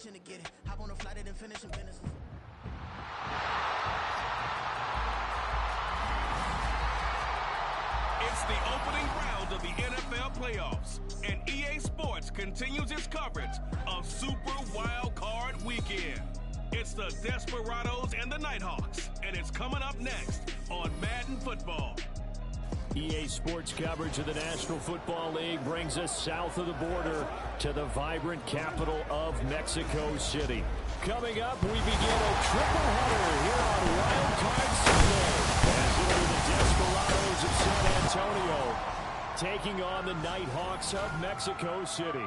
To get it. Hop on a flight and finish in business. It's the opening round of the NFL playoffs, and EA Sports continues its coverage of Super Wildcard Weekend. It's the Desperados and the Nighthawks, and it's coming up next on Madden Football. EA Sports coverage of the National Football League brings us south of the border to the vibrant capital of Mexico City. Coming up, we begin a triple header here on Wildcard Sunday as it'll be the Desperados of San Antonio taking on the Nighthawks of Mexico City.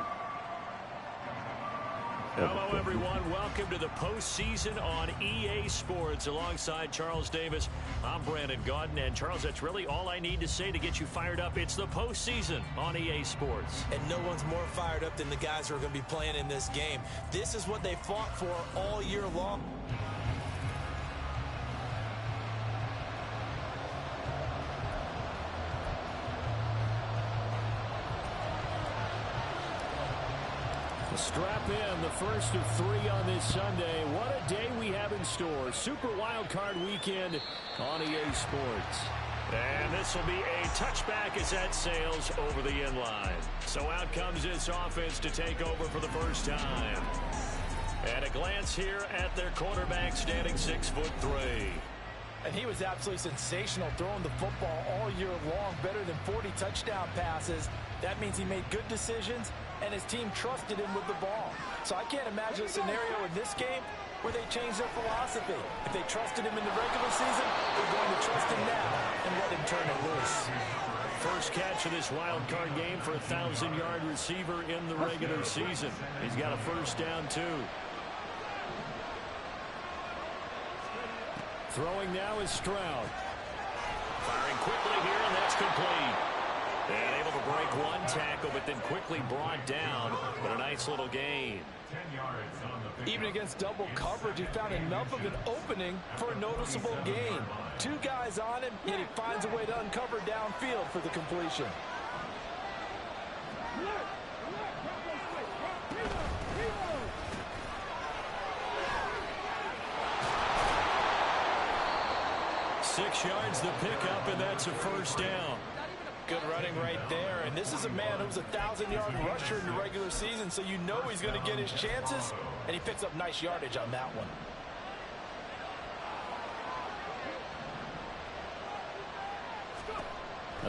Hello, everyone. Welcome to the postseason on EA Sports. Alongside Charles Davis, I'm Brandon Gaudin. And, Charles, that's really all I need to say to get you fired up. It's the postseason on EA Sports. And no one's more fired up than the guys who are going to be playing in this game. This is what they fought for all year long. Strap in, the first of three on this Sunday. What a day we have in store. Super Wildcard Weekend on EA Sports. And this will be a touchback as that sails over the inline. So out comes this offense to take over for the first time. And a glance here at their quarterback, standing 6'3". And he was absolutely sensational throwing the football all year long, better than 40 touchdown passes. That means he made good decisions, and his team trusted him with the ball. So I can't imagine a scenario in this game where they changed their philosophy. If they trusted him in the regular season, they're going to trust him now and let him turn it loose. First catch of this wild card game for a 1,000-yard receiver in the regular season. He's got a first down, too. Throwing now is Stroud. Firing quickly here, and that's complete. And able to break one tackle, but then quickly brought down. But a nice little gain. Even against double coverage, he found enough of an opening for a noticeable gain. Two guys on him, yet he finds a way to uncover downfield for the completion. Six yards the pickup, and that's a first down. Good running right there, and this is a man who's a 1,000-yard rusher in the regular season, so you know he's going to get his chances, and he picks up nice yardage on that one.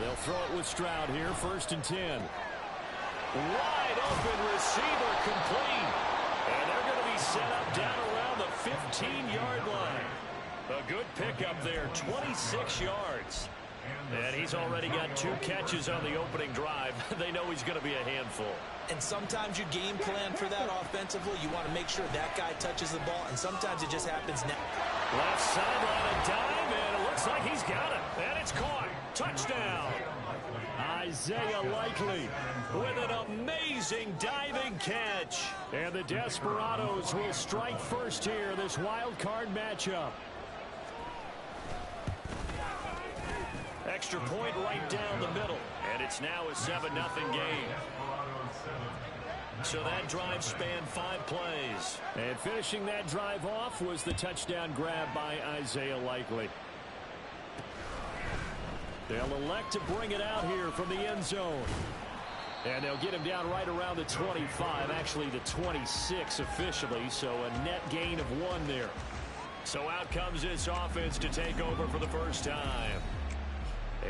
They'll throw it with Stroud here, 1st and 10. Wide open receiver, complete. And they're going to be set up down around the 15-yard line. A good pickup there, 26 yards. And he's already got 2 catches on the opening drive. They know he's going to be a handful. And sometimes you game plan for that offensively. You want to make sure that guy touches the ball, and sometimes it just happens now. Left sideline, a dive, and it looks like he's got it. And it's caught. Touchdown. Isaiah Likely with an amazing diving catch. And the Desperados will strike first here, this wild card matchup. Extra point right down the middle. And it's now a 7-0 game. So that drive spanned 5 plays. And finishing that drive off was the touchdown grab by Isaiah Likely. They'll elect to bring it out here from the end zone. And they'll get him down right around the 25, actually the 26 officially, so a net gain of 1 there. So out comes this offense to take over for the first time.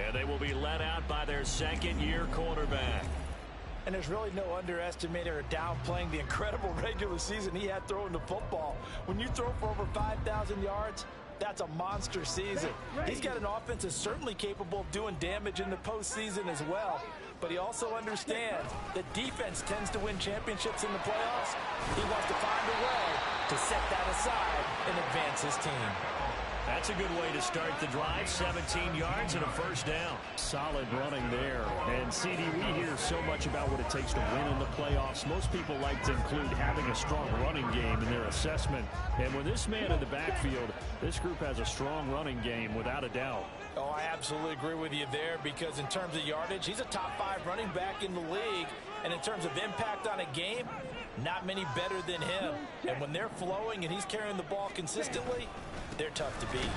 And they will be led out by their second-year quarterback. And there's really no underestimating or downplaying the incredible regular season he had throwing the football. When you throw for over 5,000 yards, that's a monster season. He's got an offense that's certainly capable of doing damage in the postseason as well. But he also understands that defense tends to win championships in the playoffs. He wants to find a way to set that aside and advance his team. That's a good way to start the drive. 17 yards and a first down. Solid running there. And, CD, we hear so much about what it takes to win in the playoffs. Most people like to include having a strong running game in their assessment. And with this man in the backfield, this group has a strong running game without a doubt. Oh, I absolutely agree with you there, because in terms of yardage, he's a top 5 running back in the league. And in terms of impact on a game, Not many better than him. And when they're flowing and he's carrying the ball consistently, they're tough to beat.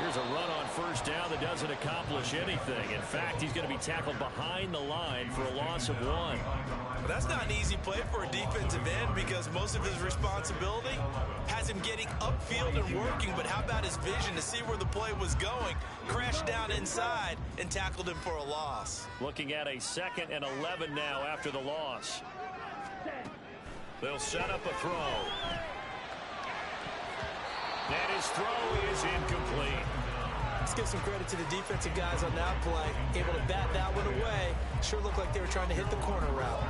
Here's a run on first down that doesn't accomplish anything. In fact, he's going to be tackled behind the line for a loss of 1. Well, that's not an easy play for a defensive end because most of his responsibility has him getting upfield and working. But how about his vision to see where the play was going? Crashed down inside and tackled him for a loss. Looking at a 2nd and 11 now after the loss. They'll set up a throw. And his throw is incomplete. Let's give some credit to the defensive guys on that play. Able to bat that one away. Sure looked like they were trying to hit the corner route.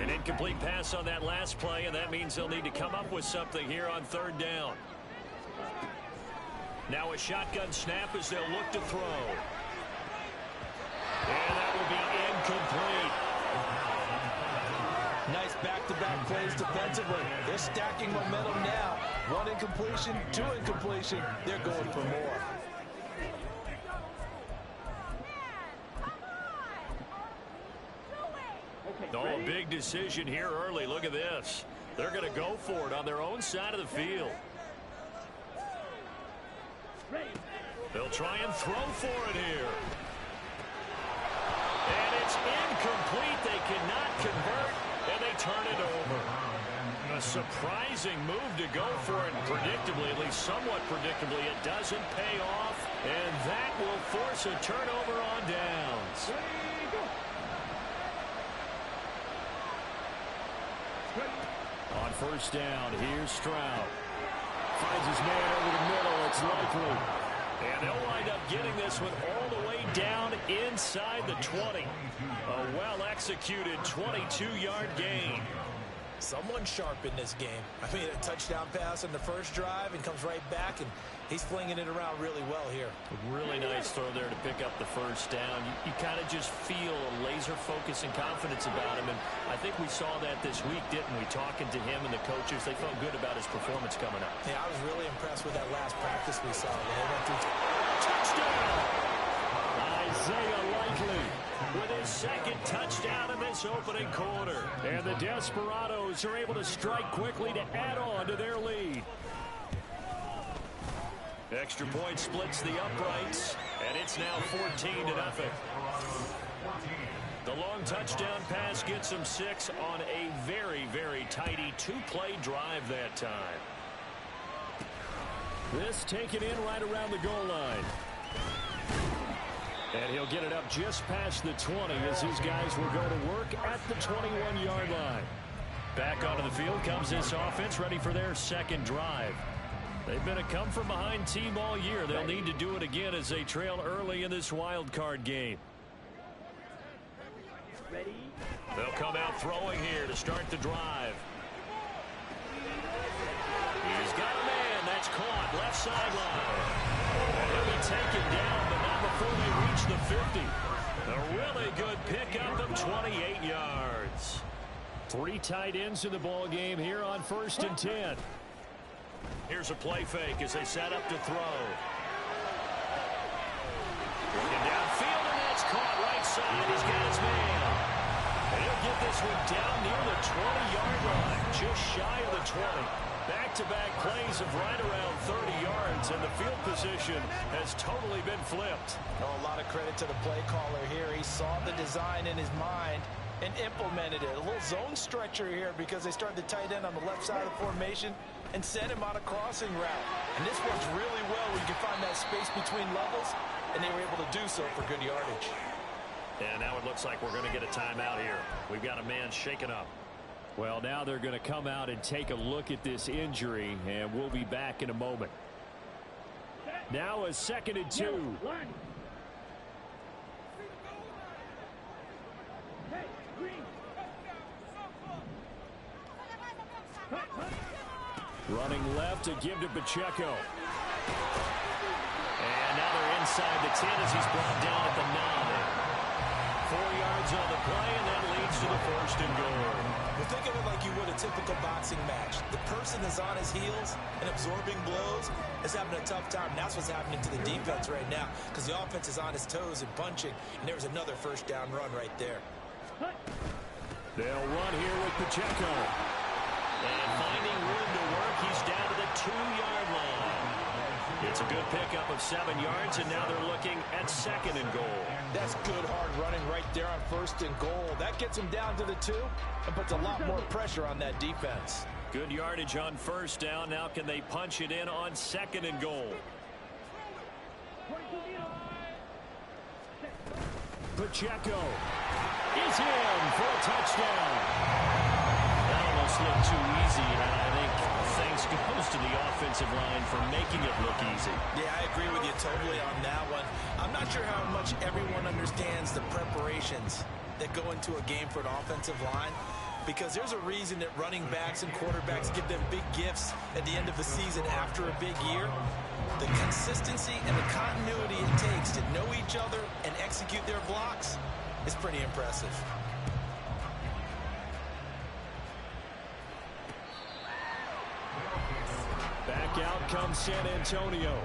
An incomplete pass on that last play, and that means they'll need to come up with something here on 3rd down. Now a shotgun snap as they'll look to throw. And that will be incomplete. Nice back-to-back plays defensively. They're stacking momentum now. 1 incompletion, 2 incompletion. They're going for more. Oh, big decision here early. Look at this. They're going to go for it on their own side of the field. They'll try and throw for it here. And it's incomplete. They cannot convert, and they turn it over. A surprising move to go for it, and predictably, at least somewhat predictably, it doesn't pay off, and that will force a turnover on downs. On first down, here's Stroud. Finds his man over the middle. It's Likely. And they'll wind up getting this one all the way down inside the 20. A well-executed 22-yard gain. Someone sharp in this game. I mean, a touchdown pass on the first drive and comes right back, and he's flinging it around really well here. A really nice throw there to pick up the first down. You kind of just feel a laser focus and confidence about him, and I think we saw that this week, didn't we? Talking to him and the coaches, they felt good about his performance coming up. Yeah, I was really impressed with that last practice we saw. When they went through touchdown! Isaiah Likely with his 2nd touchdown in this opening quarter. And the Desperados are able to strike quickly to add on to their lead. Extra point splits the uprights, and it's now 14-0. The long touchdown pass gets them 6 on a very, very tidy 2-play drive that time. This taken in right around the goal line. And he'll get it up just past the 20 as these guys will go to work at the 21-yard line. Back onto the field comes this offense, ready for their 2nd drive. They've been a come-from-behind team all year. They'll need to do it again as they trail early in this wild card game. They'll come out throwing here to start the drive. He's got a man. That's caught. Left sideline. And he'll be taken down, but not before they reach the 50. A really good pickup of 28 yards. 3 tight ends in the ball game here on 1st and 10. Here's a play fake as they set up to throw. Looking downfield, and that's caught right side. He's got his man. And he'll get this one down near the 20-yard line, just shy of the 20. Back-to-back plays of right around 30 yards, and the field position has totally been flipped. Oh, a lot of credit to the play caller here. He saw the design in his mind and implemented it. A little zone stretcher here because they started the tight end on the left side of the formation and sent him on a crossing route. And this works really well when you can find that space between levels, and they were able to do so for good yardage. And now it looks like we're going to get a timeout here. We've got a man shaken up. Well, now they're going to come out and take a look at this injury, and we'll be back in a moment. Now a 2nd and 2. Running left to give to Pacheco. And now they're inside the 10 as he's brought down at the 9. 4 yards on the play, and that leads to the 1st and goal. Well, think of it like you would a typical boxing match. The person that's on his heels and absorbing blows is having a tough time. And that's what's happening to the defense right now because the offense is on his toes and punching, and there's another first down run right there. They'll run here with Pacheco. And finding room to work, he's down to the 2-yard line. It's a good pickup of 7 yards, and now they're looking at 2nd and goal. That's good hard running right there on 1st and goal. That gets him down to the 2 and puts a lot more pressure on that defense. Good yardage on 1st down. Now can they punch it in on 2nd and goal? Pacheco is in for a touchdown. That almost looked too easy, and I think thanks goes to the offensive line for making it look easy. Yeah, I agree with you totally on that one. I'm not sure how much everyone understands the preparations that go into a game for an offensive line, because there's a reason that running backs and quarterbacks give them big gifts at the end of the season after a big year. The consistency and the continuity it takes to know each other and execute their blocks is pretty impressive. Back out comes San Antonio.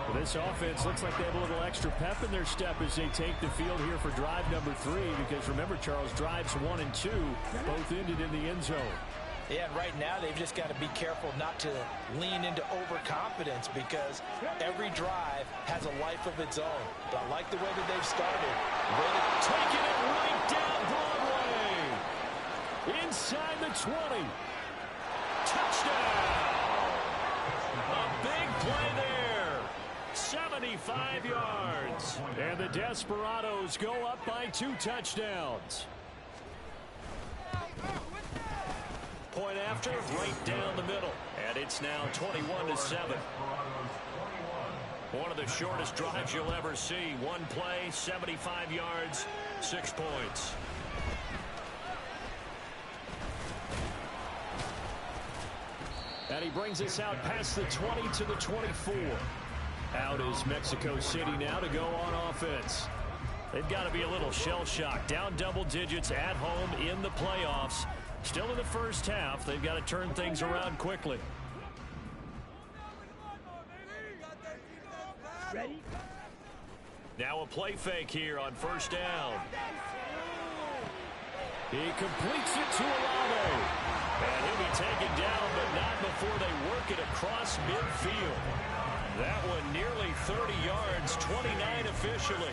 Well, this offense looks like they have a little extra pep in their step as they take the field here for drive number 3, because remember, Charles, drives 1 and 2 both ended in the end zone. Yeah, and right now they've just got to be careful not to lean into overconfidence, because every drive has a life of its own. But I like the way that they've started. Taking it right down Broadway. Inside the 20. Touchdown. A big play there. 75 yards. And the Desperados go up by 2 touchdowns. Point after, right down the middle. And it's now 21-7. One of the shortest drives you'll ever see. One play, 75 yards, 6 points. And he brings us out past the 20 to the 24. Out is Mexico City now to go on offense. They've got to be a little shell-shocked. Down double digits at home in the playoffs. Still in the first half. They've got to turn things around quickly. Ready? Now a play fake here on 1st down. He completes it to Olave. And he'll be taken down, but not before they work it across midfield. That one nearly 30 yards, 29 officially.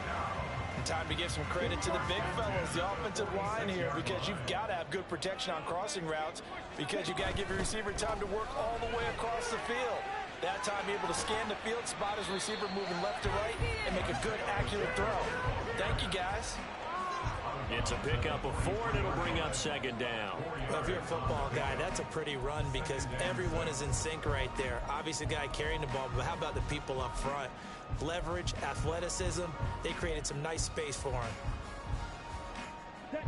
Time to give some credit to the big fellows, the offensive line here, because you've got to have good protection on crossing routes, because you've got to give your receiver time to work all the way across the field. That time able to scan the field, spot his receiver moving left to right, and make a good, accurate throw. Thank you, guys. It's a pickup of 4, and it'll bring up 2nd down. Well, if you're a football guy, that's a pretty run, because everyone is in sync right there. Obviously, the guy carrying the ball, but how about the people up front? Leverage, athleticism, they created some nice space for him.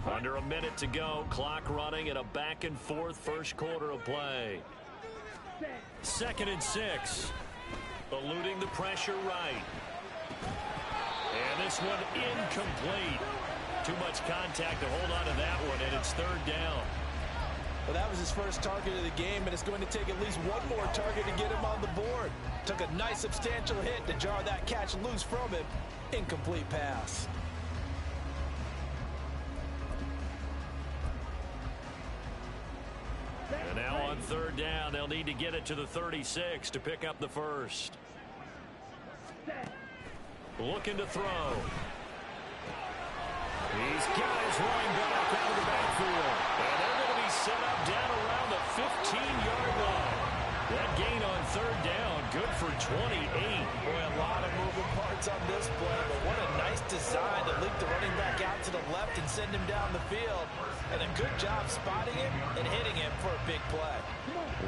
Under a minute to go, clock running, and a back and forth first quarter of play. 2nd and 6. Eluding the pressure right. And this one incomplete. Too much contact to hold on to that one, and it's 3rd down. Well, that was his first target of the game, and it's going to take at least one more target to get him on the board. Took a nice substantial hit to jar that catch loose from him. Incomplete pass. And now on 3rd down, they'll need to get it to the 36 to pick up the first. Looking to throw. He's got his running back out of the backfield. And they're going to be set up down around the 15-yard line. That gain on 3rd down, good for 28. Boy, a lot of moving parts on this play, but what a nice design to leak the running back out to the left and send him down the field. And a good job spotting him and hitting him for a big play.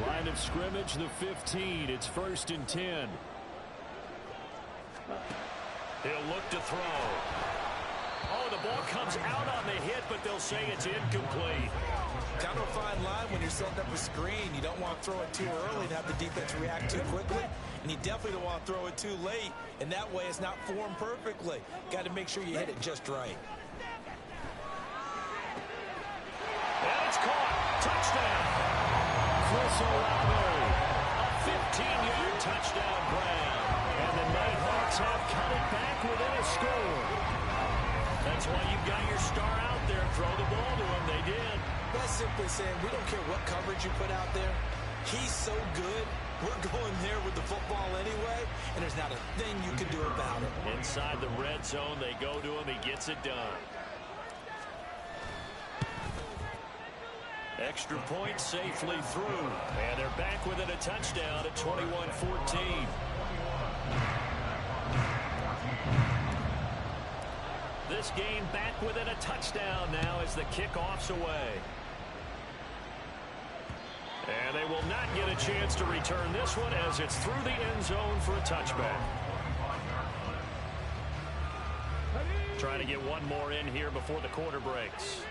Line of scrimmage, the 15. It's 1st and 10. He'll look to throw. Oh, the ball comes out on the hit, but they'll say it's incomplete. Kind of a fine line when you're setting up a screen. You don't want to throw it too early and have the defense react too quickly. And you definitely don't want to throw it too late. And that way it's not formed perfectly. Got to make sure you hit it just right. It's caught. Touchdown. Chris Olave. A 15-yard touchdown grab. And the Nighthawks have cut it back within a score. That's why you got your star out there. Throw the ball to him. They did. That's simply saying we don't care what coverage you put out there. He's so good. We're going there with the football anyway, and there's not a thing you can do about it. Inside the red zone, they go to him. He gets it done. Extra point safely through. And they're back within a touchdown at 21-14. This game back within a touchdown now as the kickoff's away. And they will not get a chance to return this one as it's through the end zone for a touchback. Trying to get one more in here before the quarter breaks.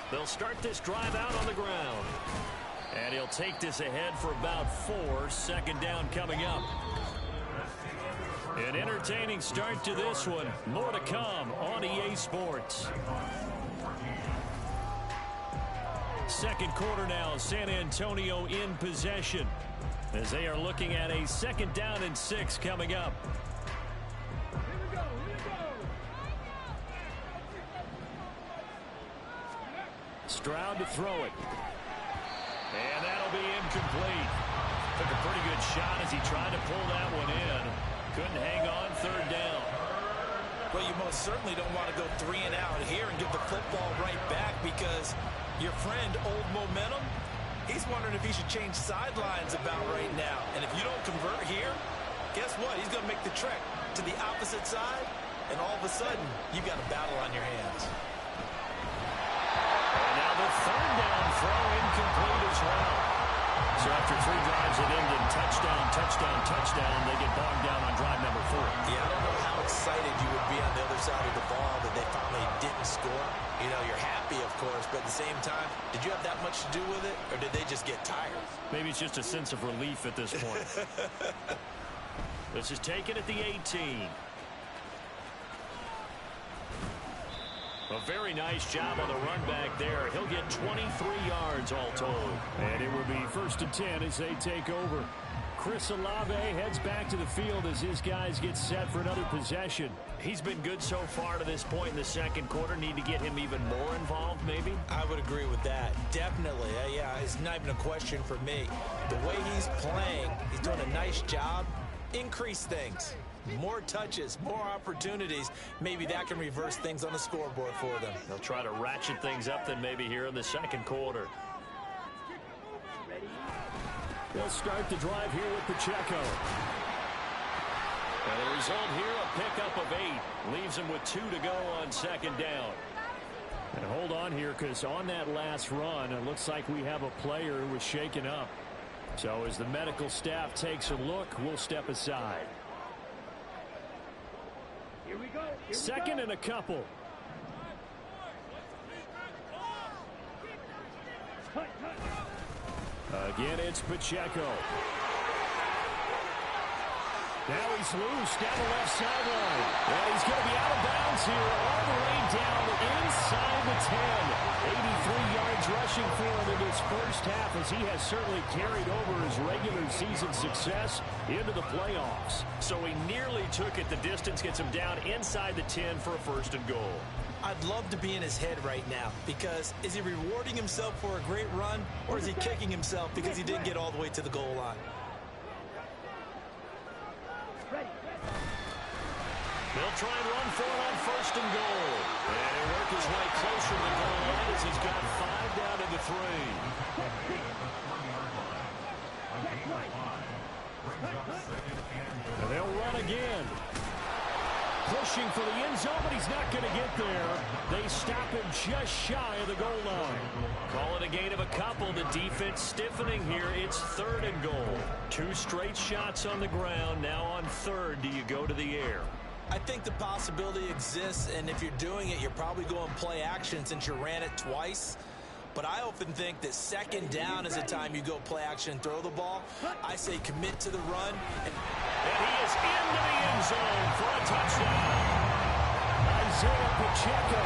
They'll start this drive out on the ground. And he'll take this ahead for about 4. Second down coming up. An entertaining start to this one. More to come on EA Sports. Second quarter now. San Antonio in possession as they are looking at a 2nd down and 6 coming up. Stroud to throw it. And that'll be incomplete. Took a pretty good shot as he tried to pull that one in. Couldn't hang on. 3rd down. Well, you most certainly don't want to go 3 and out here and give the football right back because your friend, Old Momentum, he's wondering if he should change sidelines about right now. And if you don't convert here, guess what? He's going to make the trek to the opposite side, and all of a sudden, you've got a battle on your hands. And now the 3rd down throw incomplete as well. So after 3 drives it ended touchdown, touchdown, touchdown, they get bogged down on drive number 4. Yeah, I don't know how excited you would be on the other side of the ball that they finally didn't score. You know, you're happy, of course, but at the same time, did you have that much to do with it, or did they just get tired? Maybe it's just a sense of relief at this point. This is taken at the 18. A very nice job on the run back there. He'll get 23 yards all told. And it will be 1st and 10 as they take over. Chris Olave heads back to the field as his guys get set for another possession. He's been good so far to this point in the second quarter. Need to get him even more involved, maybe? I would agree with that. Definitely. Yeah, it's not even a question for me. The way he's playing, he's doing a nice job. Increase things. More touches, more opportunities. Maybe that can reverse things on the scoreboard for them. They'll try to ratchet things up then maybe here in the second quarter. They'll start the drive here with Pacheco. And the result here, a pickup of 8. Leaves him with 2 to go on 2nd down. And hold on here because on that last run, it looks like we have a player who was shaken up. So as the medical staff takes a look, we'll step aside. Here we go. 2nd and a couple. Again, it's Pacheco. Now he's loose down the left sideline. And he's going to be out of bounds here all the way down inside the 10. 83 yards rushing for him in this first half as he has certainly carried over his regular season success into the playoffs. So he nearly took it the distance, gets him down inside the 10 for a 1st and goal. I'd love to be in his head right now because is he rewarding himself for a great run or is he kicking himself because he didn't get all the way to the goal line? They'll try and run for it on 1st and goal. And he'll work his way closer to the goal line as he's got 5 down to the 3. And they'll run again. Pushing for the end zone, but he's not going to get there. They stop him just shy of the goal line. Call it a gain of a couple. The defense stiffening here. It's 3rd and goal. 2 straight shots on the ground. Now on 3rd, do you go to the air? I think the possibility exists, and if you're doing it, you're probably going play action since you ran it twice. But I often think that 2nd down is the time you go play action and throw the ball. I say commit to the run. And he is into the end zone for a touchdown. Pacheco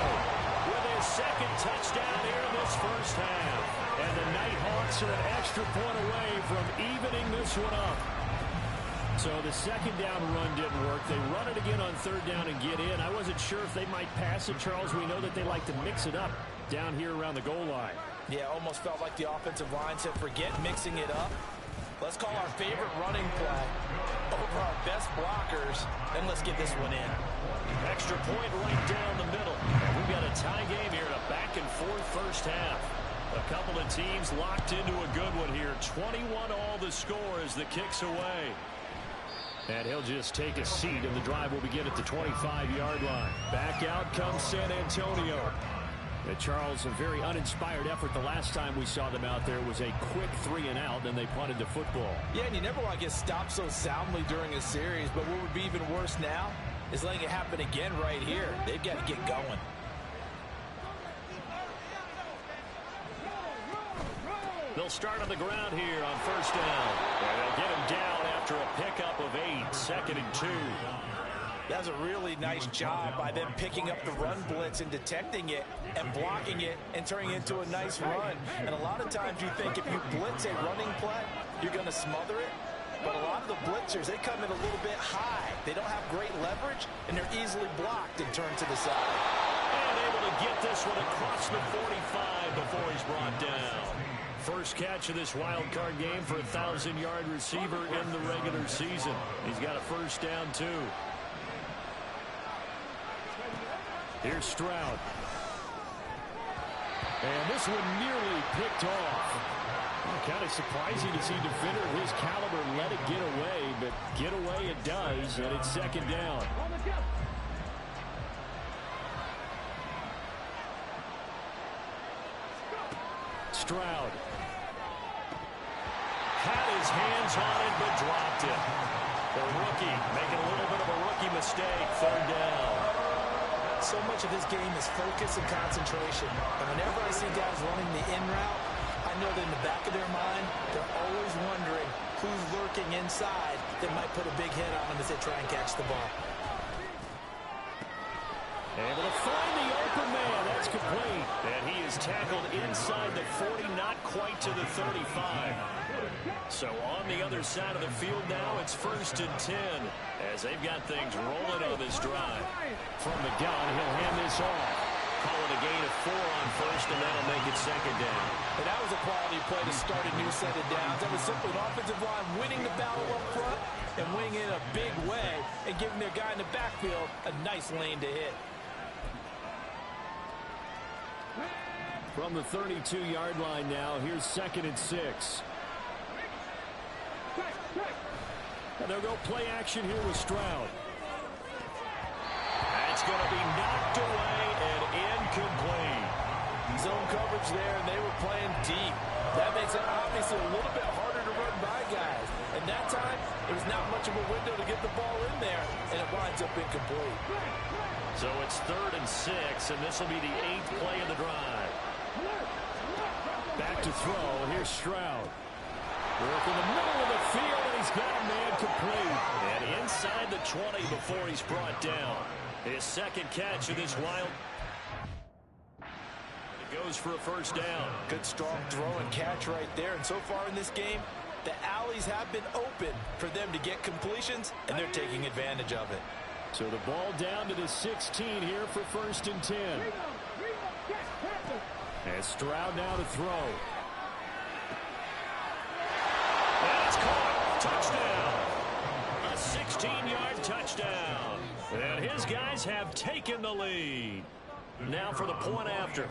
with his second touchdown here in this first half. And the Nighthawks are an extra point away from evening this one up. So the second down run didn't work. They run it again on third down and get in. I wasn't sure if they might pass it, Charles. We know that they like to mix it up down here around the goal line. Yeah, almost felt like the offensive line said, forget mixing it up. Let's call our favorite running play over our best blockers, and let's get this one in. Extra point right down the middle. And we've got a tie game here in a back-and-forth first half. A couple of teams locked into a good one here. 21 all the score as the kick's away. And he'll just take a seat, and the drive will begin at the 25-yard line. Back out comes San Antonio. Charles, a very uninspired effort the last time we saw them out there. It was a quick 3-and-out, and they punted the football. Yeah, and you never want to get stopped so soundly during a series, but what would be even worse now is letting it happen again right here. They've got to get going. They'll start on the ground here on first down. And they'll get him down after a pickup of 8, 2nd and 2. That's a really nice job by them picking up the run blitz and detecting it and blocking it and turning it into a nice run. And a lot of times you think if you blitz a running play, you're going to smother it. But a lot of the blitzers, they come in a little bit high. They don't have great leverage, and they're easily blocked and turned to the side. And able to get this one across the 45 before he's brought down. First catch of this wild card game for a 1,000-yard receiver in the regular season. He's got a first down, too. Here's Stroud. And this one nearly picked off. Well, kind of surprising to see a defender of his caliber let it get away, but get away it does, and it's second down. Stroud. Had his hands on it, but dropped it. The rookie making a little bit of a rookie mistake, third down. So much of this game is focus and concentration. And whenever I see guys running the in route, I know that in the back of their mind, they're always wondering who's lurking inside that might put a big hit on them as they try and catch the ball. Able to find the open man. That's complete. And he is tackled inside the 40, not quite to the 35. So on the other side of the field now, it's 1st and 10 as they've got things rolling on this drive. From the gun, he'll hand this off. Call it a gain of 4 on first, and that'll make it second down. And that was a quality play to start a new set of downs. That was simply an offensive line winning the battle up front and winning in a big way and giving their guy in the backfield a nice lane to hit. From the 32-yard line now, here's 2nd and 6. And they'll go play action here with Stroud. That's going to be knocked away and incomplete. Zone coverage there, and they were playing deep. That makes it obviously a little bit harder to run by guys. And that time, there was not much of a window to get the ball in there, and it winds up incomplete. So it's 3rd and 6, and this will be the 8th play of the drive. Back to throw. Here's Stroud. Work in the middle of the field, and he's got a man complete. And inside the 20 before he's brought down. His second catch of this wild. It goes for a first down. Good strong throw and catch right there. And so far in this game, the alleys have been open for them to get completions, and they're taking advantage of it. So the ball down to the 16 here for 1st and 10. And Stroud now to throw. And it's caught. Touchdown. A 16-yard touchdown. And his guys have taken the lead. Now for the point after.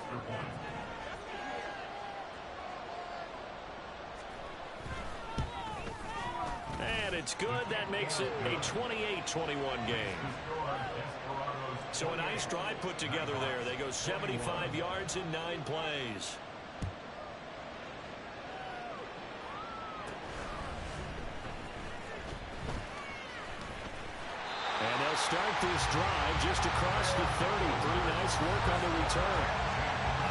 And it's good. That makes it a 28-21 game. So a nice drive put together there. They go 75 yards in 9 plays. And they'll start this drive just across the 30. Pretty nice work on the return.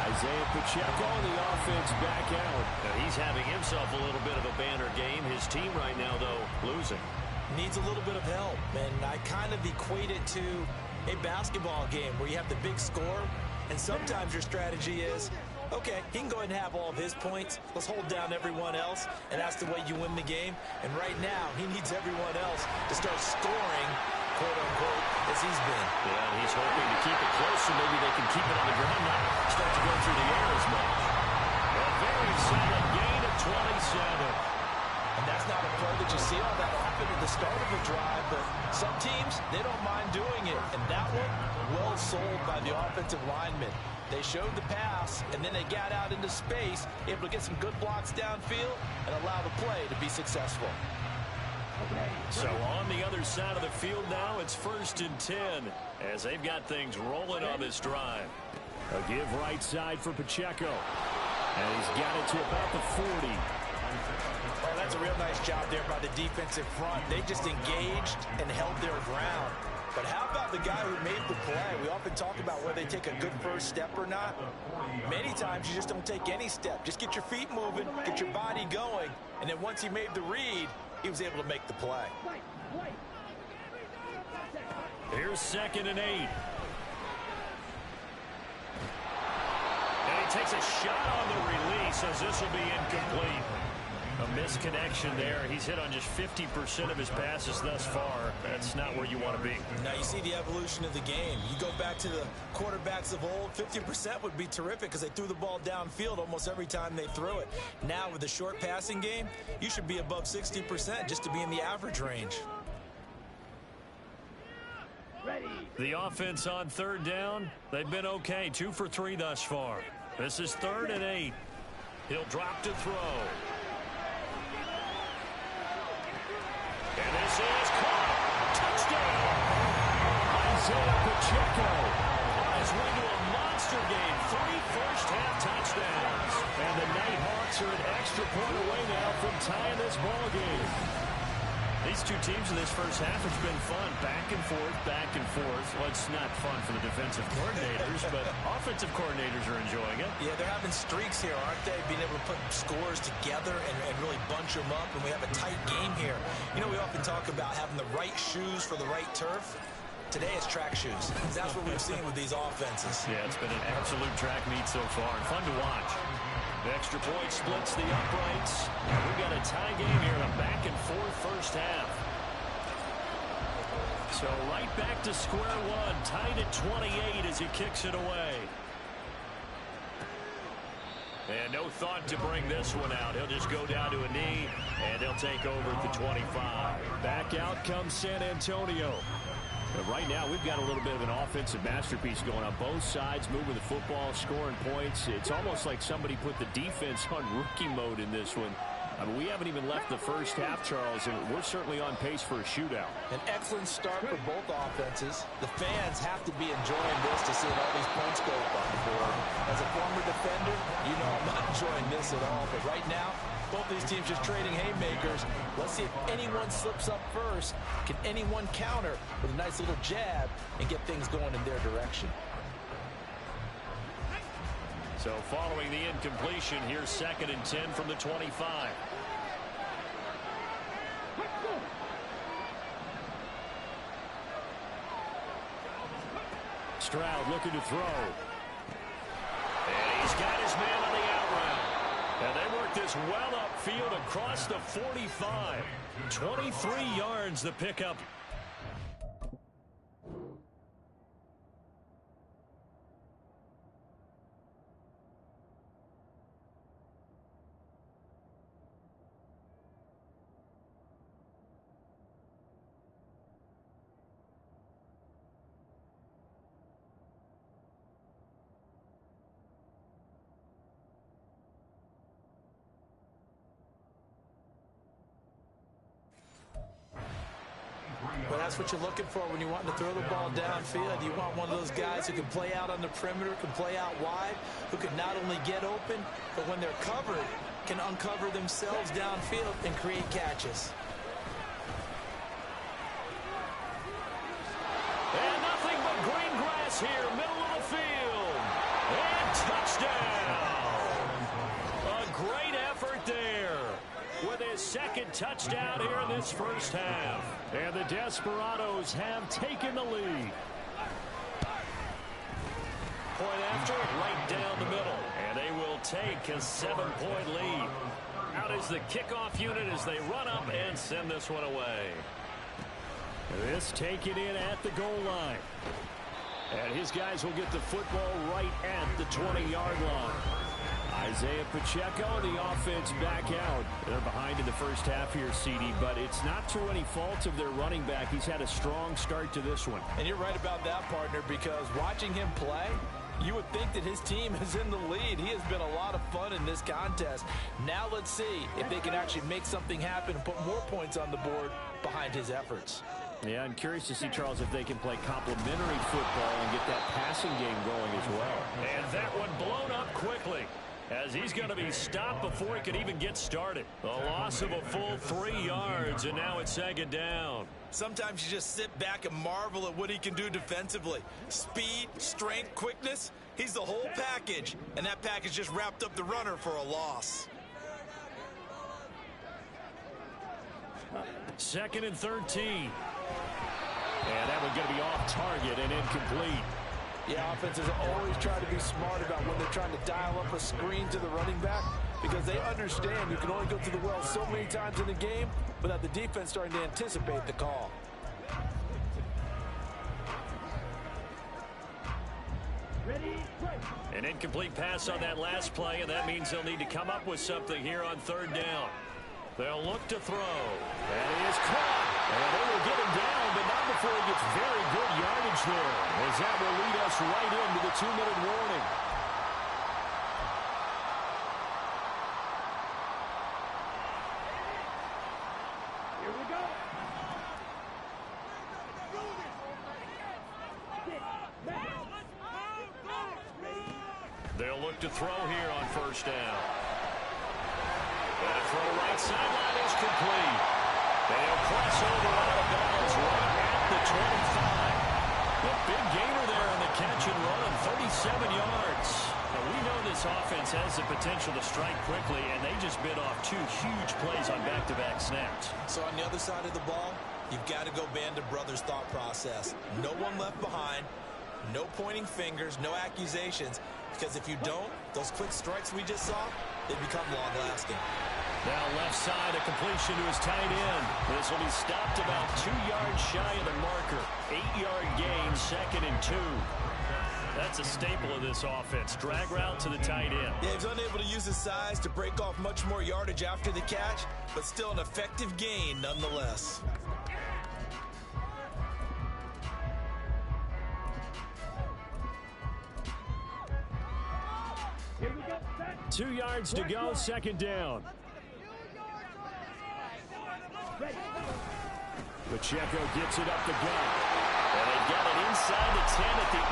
Isaiah Pacheco, the offense back out. Now he's having himself a little bit of a banner game. His team right now, though, losing. Needs a little bit of help, and I kind of equate it to a basketball game where you have the big score, and sometimes your strategy is, okay, he can go ahead and have all of his points. Let's hold down everyone else, and that's the way you win the game. And right now, he needs everyone else to start scoring, quote-unquote, as he's been. Yeah, and he's hoping to keep it close so maybe they can keep it on the ground, not start to go through the air as much. A very solid gain of 27. And that's not a play that you see all that often at the start of a drive, but some teams, they don't mind doing it. And that one, well sold by the offensive lineman. They showed the pass, and then they got out into space, able to get some good blocks downfield and allow the play to be successful. So on the other side of the field now, it's 1st and 10 as they've got things rolling on this drive. A give right side for Pacheco. And he's got it to about the 40. Oh, that's a real nice job there by the defensive front. They just engaged and held their ground. But how about the guy who made the play? We often talk about whether they take a good first step or not. Many times you just don't take any step. Just get your feet moving, get your body going, and then once he made the read, he was able to make the play. Here's 2nd and 8. And he takes a shot on the release as this will be incomplete. A misconnection there. He's hit on just 50% of his passes thus far. That's not where you want to be. Now you see the evolution of the game. You go back to the quarterbacks of old, 50% would be terrific because they threw the ball downfield almost every time they threw it. Now with the short passing game, you should be above 60% just to be in the average range. The offense on 3rd down, they've been okay. 2 for 3 thus far. This is 3rd and 8. He'll drop to throw. And this is caught. Touchdown! Isaiah Pacheco On his way to a monster game. 3 first-half touchdowns. And the Nighthawks are an extra point away now from tying this ball game. These two teams in this first half, it's been fun. Back and forth, back and forth. Well, it's not fun for the defensive coordinators, but offensive coordinators are enjoying it. Yeah, they're having streaks here, aren't they? Being able to put scores together and really bunch them up, and we have a tight game here. You know, we often talk about having the right shoes for the right turf. Today it's track shoes. That's what we've seen with these offenses. Yeah, it's been an absolute track meet so far. Fun to watch. The extra point splits the uprights. We've got a tie game here in a back-and-forth first half. So right back to square one, tied at 28 as he kicks it away. And no thought to bring this one out. He'll just go down to a knee, and he'll take over at the 25. Back out comes San Antonio. But right now, we've got a little bit of an offensive masterpiece going on both sides, moving the football, scoring points. It's almost like somebody put the defense on rookie mode in this one. I mean, we haven't even left the first half, Charles, and we're certainly on pace for a shootout. An excellent start for both offenses. The fans have to be enjoying this to see all these points go up on the board. As a former defender, you know I'm not enjoying this at all. But right now, both these teams just trading haymakers. Let's see if anyone slips up first. Can anyone counter with a nice little jab and get things going in their direction? So following the incompletion, here's 2nd and 10 from the 25. Stroud looking to throw. And he's got his man on the out route. And they work this well upfield across the 45. 23 yards the pickup. Well, that's what you're looking for when you want to throw the ball downfield. You want one of those guys who can play out on the perimeter, can play out wide, who can not only get open, but when they're covered, can uncover themselves downfield and create catches. And nothing but green grass here, middle of the field. And touchdown! A great effort there with his 2nd touchdown here in this first half. And the Desperados have taken the lead. after it right down the middle. And they will take a 7-point lead. Out is the kickoff unit as they run up and send this one away. This taken in at the goal line. And his guys will get the football right at the 20-yard line. Isaiah Pacheco, the offense back out. They're behind in the first half here, CD, but it's not through any fault of their running back. He's had a strong start to this one. And you're right about that, partner, because watching him play, you would think that his team is in the lead. He has been a lot of fun in this contest. Now let's see if they can actually make something happen and put more points on the board behind his efforts. Yeah, I'm curious to see, Charles, if they can play complementary football and get that passing game going as well. And that one blown up quickly, as he's going to be stopped before he can even get started. A loss of a full 3 yards, and now it's second down. Sometimes you just sit back and marvel at what he can do defensively. Speed, strength, quickness, he's the whole package. And that package just wrapped up the runner for a loss. 2nd and 13. And that one's going to be off target and incomplete. Yeah, offenses always try to be smart about when they're trying to dial up a screen to the running back, because they understand you can only go to the well so many times in the game without the defense starting to anticipate the call. An incomplete pass on that last play, and that means they'll need to come up with something here on 3rd down. They'll look to throw. And he is caught. And they will get him down, but not before he gets very good yardage there, as that will lead us right into the 2-minute warning. Here we go. They'll look to throw here on 1st down. That throw right sideline is complete. They'll cross over out of bounds right at the 25. A big gainer there on the catch and run, 37 yards. Now, we know this offense has the potential to strike quickly, and they just bit off 2 huge plays on back-to-back snaps. So on the other side of the ball, you've got to go Band of Brothers thought process. No one left behind, no pointing fingers, no accusations, because if you don't, those quick strikes we just saw, they become long-lasting. Now left side, a completion to his tight end. This will be stopped about 2 yards shy of the marker. 8-yard gain, 2nd and 2. That's a staple of this offense. Drag route to the tight end. Yeah, he's unable to use his size to break off much more yardage after the catch, but still an effective gain nonetheless. 2 yards to go, 2nd down. Pacheco gets it up the gut. And they've got it inside the 10 at the 8.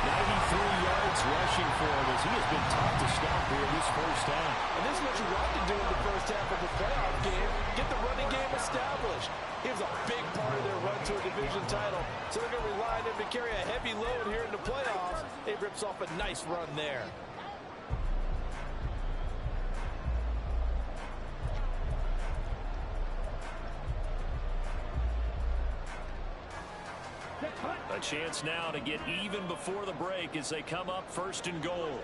93 yards rushing for him as he has been tough to stop here this first half. And this is what you want to do in the first half of the playoff game. Get the running game established. He was a big part of their run to a division title. So they're going to rely on him to carry a heavy load here in the playoffs. He rips off a nice run there. A chance now to get even before the break as they come up 1st and goal.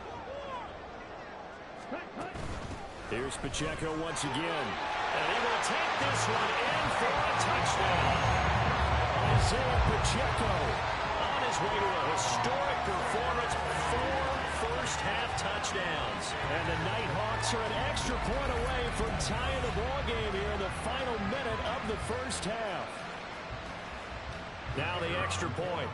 Here's Pacheco once again. And he will take this one in for a touchdown. Isaiah Pacheco on his way to a historic performance. 4 first-half touchdowns. And the Nighthawks are an extra point away from tying the ball game here in the final minute of the first half. Now the extra point.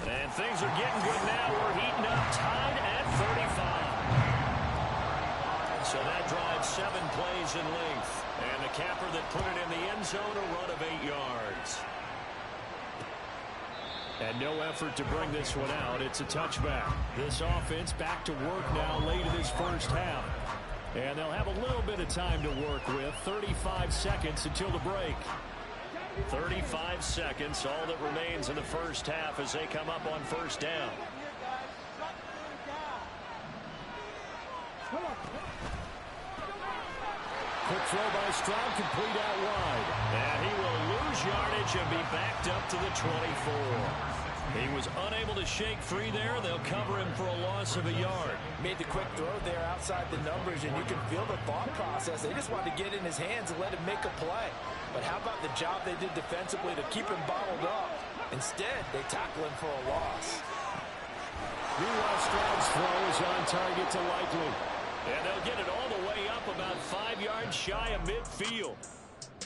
And things are getting good now. We're heating up, tied at 35. So that drives 7 plays in length. And the capper that put it in the end zone, a run of 8 yards. And no effort to bring this one out. It's a touchback. This offense back to work now late in this first half. And they'll have a little bit of time to work with. 35 seconds until the break. 35 seconds, all that remains in the first half as they come up on 1st down. Quick throw by Stroud, complete out wide. And he will lose yardage and be backed up to the 24. He was unable to shake free there. They'll cover him for a loss of a yard. Made the quick throw there outside the numbers, and you can feel the thought process. They just wanted to get in his hands and let him make a play. But how about the job they did defensively to keep him bottled up? Instead, they tackle him for a loss. Meanwhile, Stroud's throw is on target to Likely. And they'll get it all the way up about 5 yards shy of midfield.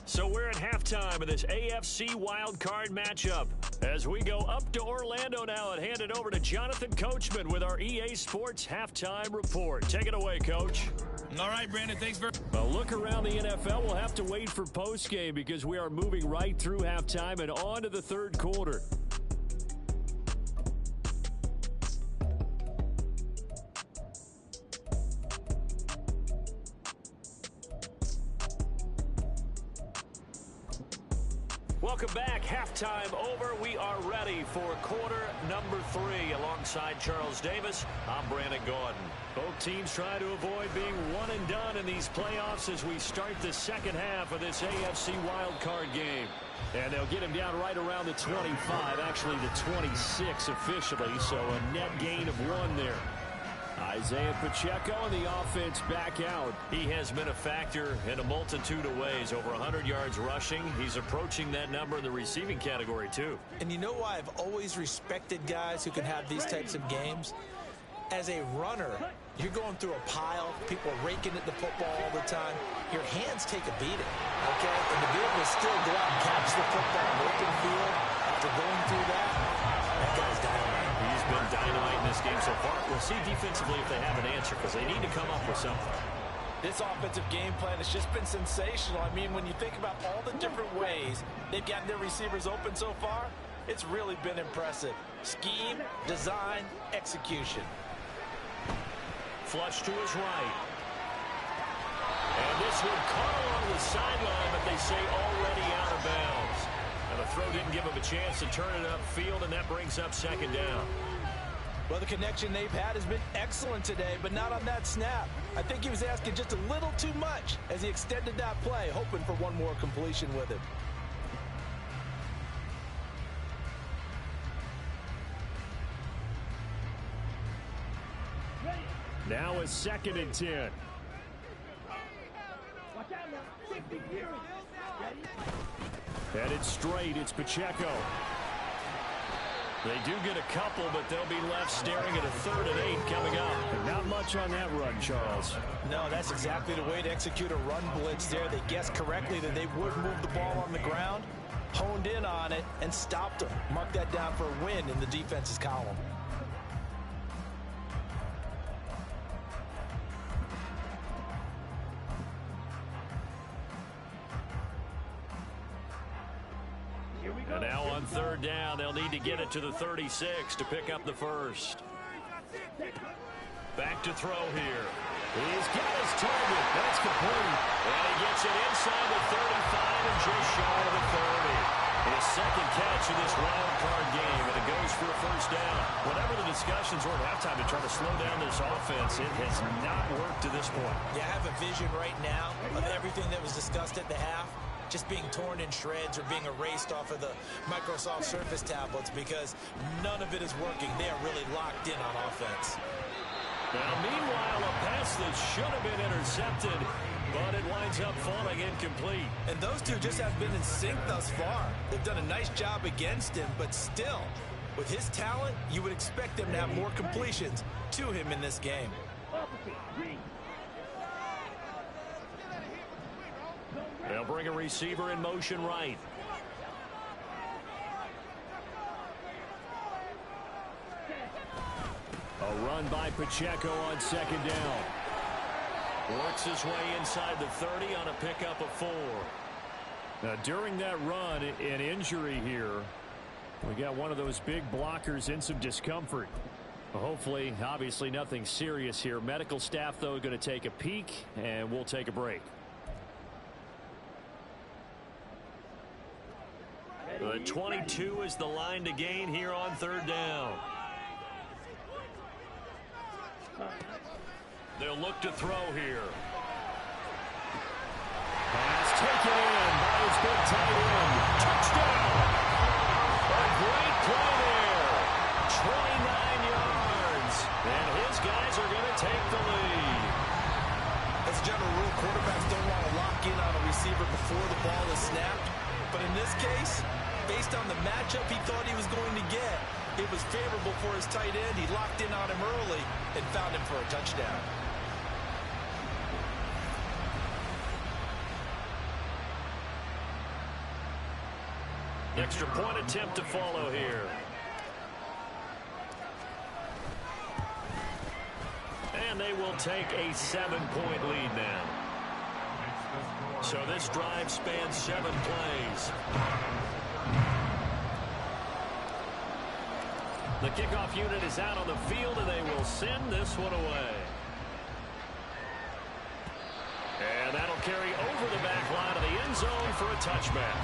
So we're at halftime of this AFC Wildcard matchup. As we go up to Orlando now and hand it over to Jonathan Coachman with our EA Sports Halftime Report. Take it away, Coach. All right, Brandon, thanks for... A look around the NFL. We'll have to wait for postgame because we are moving right through halftime and on to the third quarter. Welcome back. Halftime over. We are ready for quarter number 3. Alongside Charles Davis, I'm Brandon Gordon. Both teams try to avoid being one and done in these playoffs as we start the second half of this AFC wildcard game. And they'll get him down right around the 25, actually the 26 officially, so a net gain of 1 there. Isaiah Pacheco and the offense back out. He has been a factor in a multitude of ways. Over 100 yards rushing. He's approaching that number in the receiving category, too. And you know why I've always respected guys who can have these types of games? As a runner, you're going through a pile. People are raking at the football all the time. Your hands take a beating, okay? And to be able to still go out and catch the football in open field after going through that guy's dynamite. He's been dynamite in this game so far. We'll see defensively if they have an answer because they need to come up with something. This offensive game plan has just been sensational. I mean, when you think about all the different ways they've gotten their receivers open so far, it's really been impressive. Scheme, design, execution. Flush to his right. And this one caught along the sideline, but they say already out of bounds. And the throw didn't give him a chance to turn it upfield, and that brings up second down. Well, the connection they've had has been excellent today, but not on that snap. I think he was asking just a little too much as he extended that play, hoping for one more completion with it. Now a 2nd and 10. Headed straight, it's Pacheco. They do get a couple, but they'll be left staring at a 3rd and 8 coming up. And not much on that run, Charles. No, that's exactly the way to execute a run blitz there. They guessed correctly that they would move the ball on the ground, honed in on it, and stopped them. Mark that down for a win in the defense's column. And now on 3rd down, they'll need to get it to the 36 to pick up the first. Back to throw here. He's got his target. That's complete. And he gets it inside the 35 and just shy of the 30. His 2nd catch of this wild card game, and it goes for a first down. Whatever the discussions were at halftime to try to slow down this offense, it has not worked to this point. Yeah, I have a vision right now of everything that was discussed at the half just being torn in shreds or being erased off of the Microsoft Surface tablets because none of it is working. They are really locked in on offense. Now, meanwhile, a pass that should have been intercepted, but it winds up falling incomplete. And those two just have been in sync thus far. They've done a nice job against him, but still, with his talent, you would expect them to have more completions to him in this game. They'll bring a receiver in motion right. A run by Pacheco on 2nd down. Works his way inside the 30 on a pickup of 4. Now, during that run, an injury here. We got one of those big blockers in some discomfort. Hopefully, obviously nothing serious here. Medical staff, though, going to take a peek, and we'll take a break. The 22 is the line to gain here on 3rd down. They'll look to throw here. Pass taken in by his big tight end. Touchdown! But in this case, based on the matchup he thought he was going to get, it was favorable for his tight end. He locked in on him early and found him for a touchdown. Extra point attempt to follow here. And they will take a 7-point lead now. So this drive spans 7 plays. The kickoff unit is out on the field, and they will send this one away. And that'll carry over the back line of the end zone for a touchback.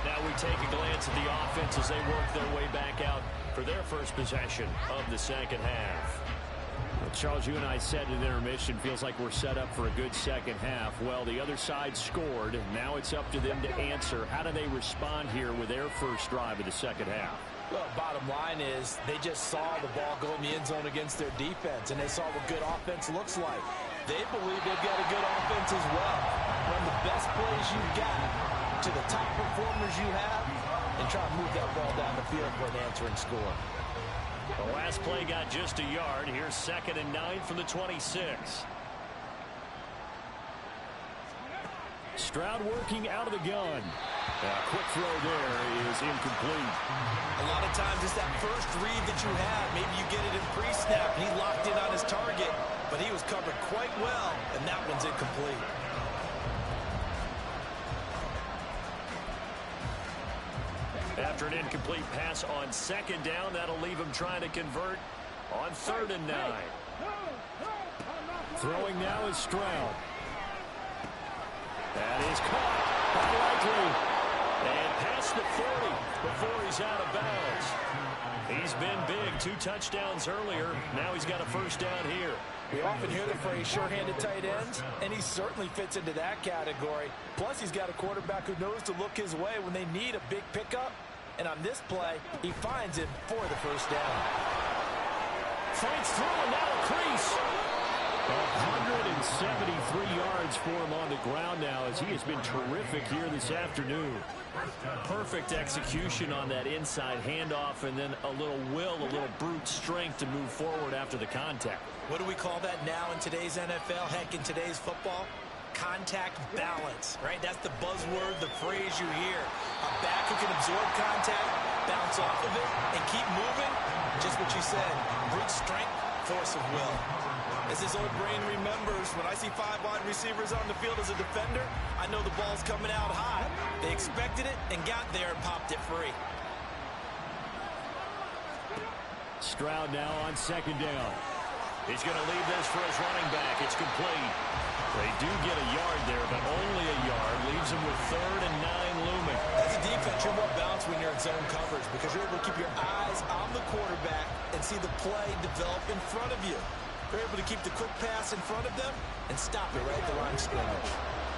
Now we take a glance at the offense as they work their way back out for their first possession of the second half. Well, Charles, you and I said in intermission, feels like we're set up for a good second half. Well, the other side scored. Now it's up to them to answer. How do they respond here with their first drive of the second half? Well, bottom line is they just saw the ball go in the end zone against their defense, and they saw what good offense looks like. They believe they've got a good offense as well. Run the best plays you've got to the top performers you have, and try to move that ball down the field for an answering score. The last play got just a yard. Here's 2nd and 9 from the 26. Stroud working out of the gun. Quick throw there is incomplete. A lot of times it's that first read that you have. Maybe you get it in pre-snap, and he locked in on his target, but he was covered quite well, and that one's incomplete. After an incomplete pass on 2nd down, that'll leave him trying to convert on 3rd and 9. Throwing now is Stroud. That is caught. Unlikely. And past the 30 before he's out of bounds. He's been big. 2 touchdowns earlier. Now he's got a first down here. We often hear the phrase sure-handed tight ends, and he certainly fits into that category. Plus, he's got a quarterback who knows to look his way when they need a big pickup. And on this play, he finds him for the first down. Fights through and now a crease. 173 yards for him on the ground now as he has been terrific here this afternoon. Perfect execution on that inside handoff, and then a little will, a little brute strength to move forward after the contact. What do we call that now in today's NFL? Heck, in today's football? Contact balance, right? That's the buzzword, the phrase you hear. A back who can absorb contact, bounce off of it, and keep moving. Just what you said, brute strength, force of will. As his old brain remembers, when I see 5 wide receivers on the field as a defender, I know the ball's coming out high. They expected it and got there and popped it free. Stroud now on 2nd down. He's going to leave this for his running back. It's complete. They do get a yard there, but only a yard. Leaves him with 3rd and 9 looming. As a defense, you're more balanced when you're in zone coverage because you're able to keep your eyes on the quarterback and see the play develop in front of you. They're able to keep the quick pass in front of them and stop it right at the line of scrimmage.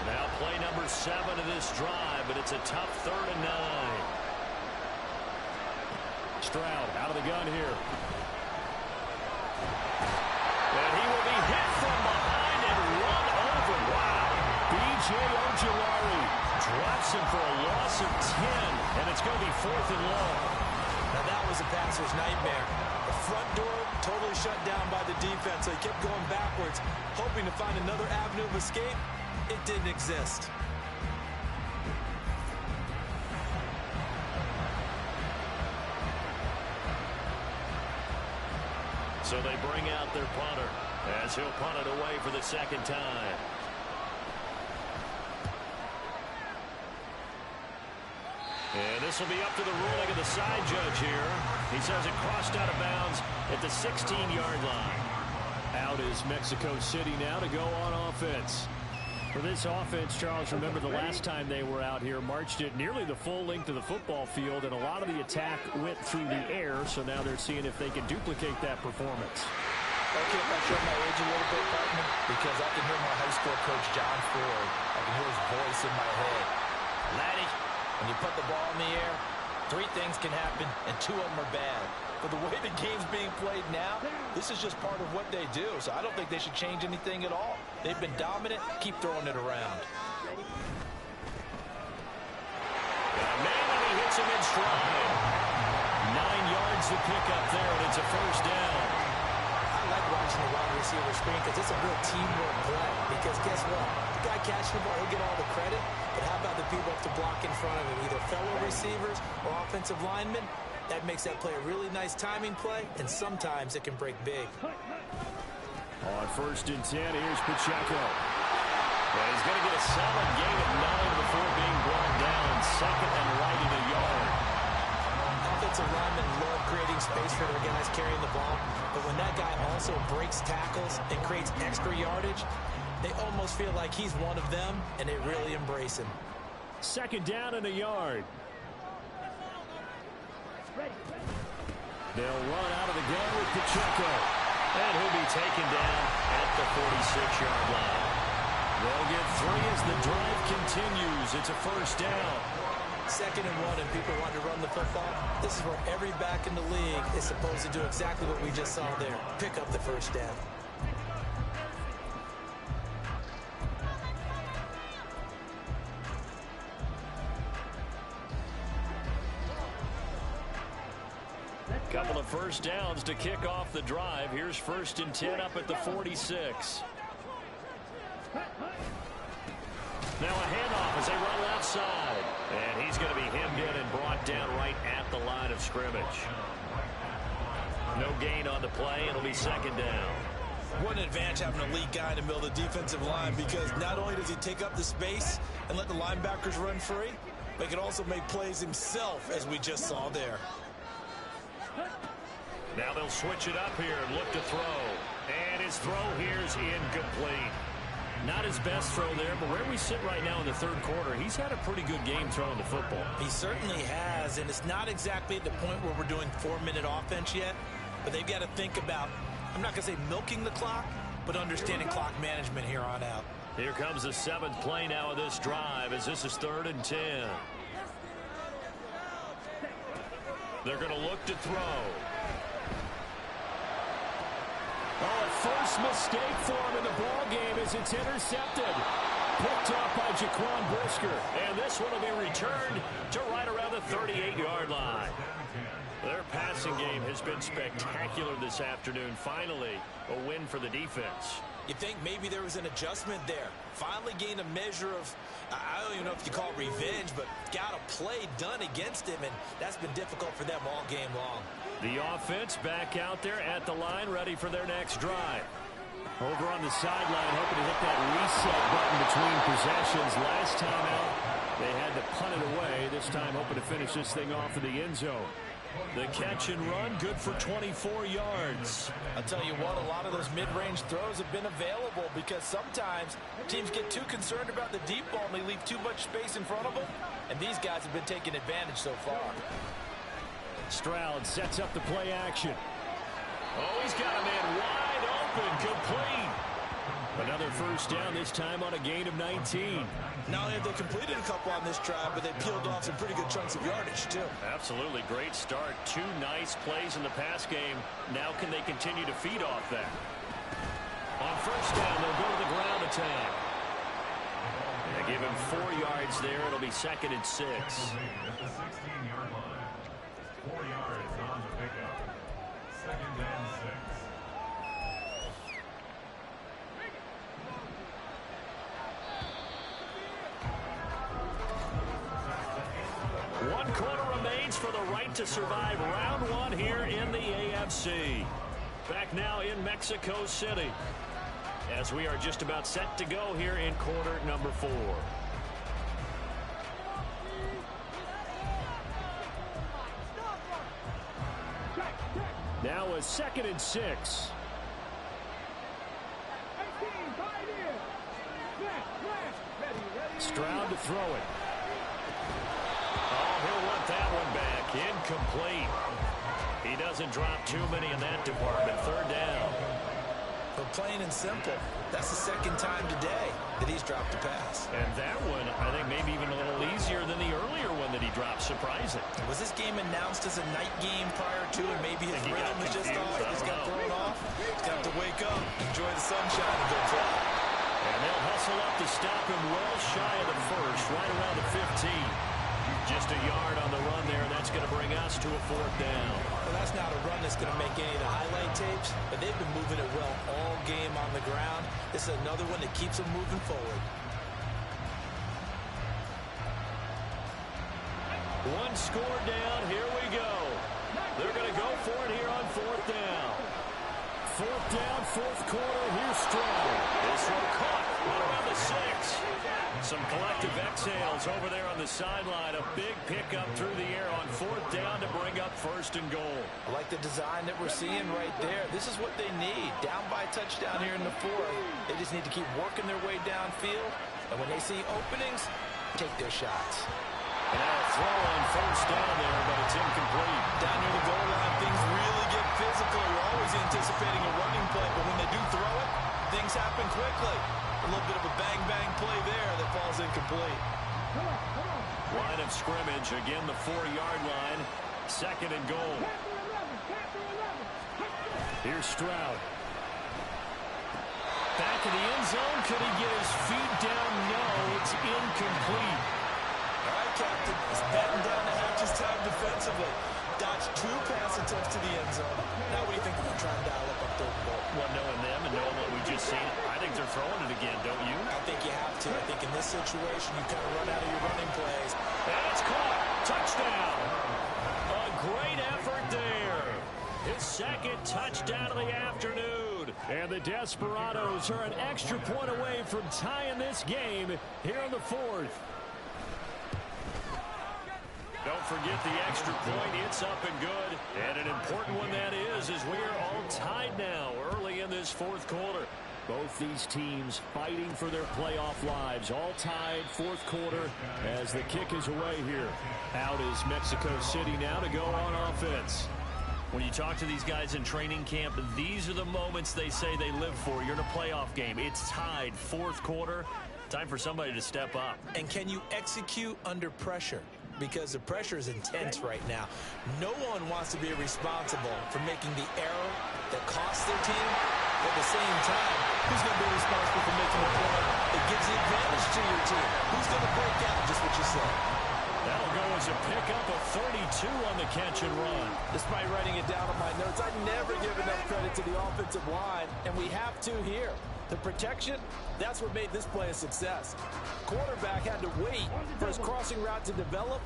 Now play number 7 of this drive, but it's a tough 3rd and 9. Stroud out of the gun here. And he will be hit from behind and run over. Wow. B.J. Ojulari drops him for a loss of 10, and it's going to be 4th and long. Now that was a passer's nightmare. The front door totally shut down by the defense. They kept going backwards, hoping to find another avenue of escape. It didn't exist. So they bring out their punter as he'll punt it away for the 2nd time. And this will be up to the ruling of the side judge here. He says it crossed out of bounds at the 16-yard line. Out is Mexico City now to go on offense. For this offense, Charles, remember the last time they were out here, marched it nearly the full length of the football field, and a lot of the attack went through the air, so now they're seeing if they can duplicate that performance. Okay, if I show my age a little bit, partner, because I can hear my high school coach, John Ford. I can hear his voice in my head. Laddie, when you put the ball in the air, 3 things can happen, and 2 of them are bad. But the way the game's being played now, this is just part of what they do. So I don't think they should change anything at all. They've been dominant. Keep throwing it around. And he hits him in stride. 9 yards to pick up there, and it's a first down. I like watching the wide receiver screen because it's a real teamwork play. Because guess what? The guy catching the ball, he'll get all the credit. But how about the people up to block in front of him, either fellow receivers or offensive linemen? That makes that play a really nice timing play, and sometimes it can break big. On 1st and 10, here's Pacheco. And he's going to get a solid gain of 9 before being brought down. Second and right in a yard. Offensive linemen love creating space for their guys carrying the ball, but when that guy also breaks tackles and creates extra yardage, they almost feel like he's one of them, and they really embrace him. 2nd down and a yard. They'll run out of the gun with Pacheco. And he'll be taken down at the 46-yard line. They'll get 3 as the drive continues. It's a first down. 2nd and 1, and people want to run the football. This is where every back in the league is supposed to do exactly what we just saw there. Pick up the first down. Couple of first downs to kick off the drive. Here's 1st and 10 up at the 46. Now a handoff as they run left side. And he's going to be hemmed in and brought down right at the line of scrimmage. No gain on the play. It'll be 2nd down. What an advantage having a lead guy in the middle of the defensive line, because not only does he take up the space and let the linebackers run free, but he can also make plays himself, as we just saw there. Now they'll switch it up here and look to throw. And his throw here is incomplete. Not his best throw there, but where we sit right now in the 3rd quarter, he's had a pretty good game throwing the football. He certainly has, and it's not exactly at the point where we're doing 4-minute offense yet, but they've got to think about, I'm not going to say milking the clock, but understanding clock management here on out. Here comes the 7th play now of this drive, as this is 3rd and 10. They're going to look to throw. Oh, a first mistake for him in the ball game as it's intercepted. Picked off by Jaquan Brisker. And this one will be returned to right around the 38-yard line. Their passing game has been spectacular this afternoon. Finally, a win for the defense. You think maybe there was an adjustment there. Finally gained a measure of, I don't even know if you call it revenge, but got a play done against him, and that's been difficult for them all game long. The offense back out there at the line, ready for their next drive. Over on the sideline, hoping to hit that reset button between possessions. Last time out, they had to punt it away. This time, hoping to finish this thing off in the end zone. The catch and run, good for 24 yards. I'll tell you what, a lot of those mid-range throws have been available because sometimes teams get too concerned about the deep ball and they leave too much space in front of them, and these guys have been taking advantage so far. Stroud sets up the play action. Oh, he's got a man wide open, complete. Another first down, this time on a gain of 19. Not only have they completed a couple on this drive, but they peeled off some pretty good chunks of yardage, too. Absolutely, great start. 2 nice plays in the pass game. Now can they continue to feed off that? On first down, they'll go to the ground attack. They give him 4 yards there. It'll be 2nd and 6. At the 16-yard line. 4 yards on the pickup. 2nd and 6. One quarter remains for the right to survive round 1 here in the AFC. Back now in Mexico City, as we are just about set to go here in quarter number 4. Now a 2nd and 6. Stroud to throw it. Oh, he'll want that one back. Incomplete. He doesn't drop too many in that department. 3rd down. But plain and simple, that's the 2nd time today that he's dropped a pass. And that one, I think, maybe even a little easier than the earlier one that he dropped. Surprising. Was this game announced as a night game prior to, and maybe his rhythm is just off? He's got thrown off. He's got to wake up, enjoy the sunshine, and go play. And they'll hustle up to stop him well shy of the 1st, right around the 15. Just a yard on the run there, and that's going to bring us to a 4th down. Well, that's not a run that's going to make any of the highlight tapes, but they've been moving it well all game on the ground. This is another one that keeps them moving forward. One score down, here we go. They're going to go for it here on 4th down. 4th down, 4th quarter, here's Stroud. This one caught right around the 6. Some collective exhales over there on the sideline. A big pickup through the air on 4th down to bring up 1st and goal. I like the design that we're seeing right there. This is what they need. Down by a touchdown here in the 4th. They just need to keep working their way downfield. And when they see openings, take their shots. And now a throw on 1st down there, but it's incomplete. Down near the goal line, things really get physical. You're always anticipating a running play, but when they do throw it, things happen quickly. A little bit of a bang-bang play there that falls incomplete. Line of scrimmage, again the 4-yard line. 2nd and goal. Here's Stroud. Back in the end zone. Could he get his feet down? No, it's incomplete. All right, Captain. He's batting down the hatches time defensively. Dodged 2 pass attempts to the end zone. Now what do you think they're trying to dial up on 3rd and goal? Well, knowing them and knowing what we just seen, I think they're throwing it again, don't you? I think you have to. I think in this situation, you kind of run out of your running plays. And it's caught. Touchdown. A great effort there. His 2nd touchdown of the afternoon. And the Desperados are an extra point away from tying this game here in the 4th. Don't forget the extra point. It's up and good. And an important one that is, as we are all tied now early in this 4th quarter. Both these teams fighting for their playoff lives. All tied, 4th quarter as the kick is away here. Out is Mexico City now to go on offense. When you talk to these guys in training camp, these are the moments they say they live for. You're in a playoff game. It's tied, 4th quarter. Time for somebody to step up. And can you execute under pressure? Because the pressure is intense right now. No one wants to be responsible for making the error that costs their team. But at the same time, who's going to be responsible for making the play that gives the advantage to your team? Who's going to break out, just what you said? That'll go as a pickup of 32 on the catch and run. Despite writing it down on my notes, I never give enough credit to the offensive line, and we have to here. The protection, that's what made this play a success. Quarterback had to wait for his crossing route to develop,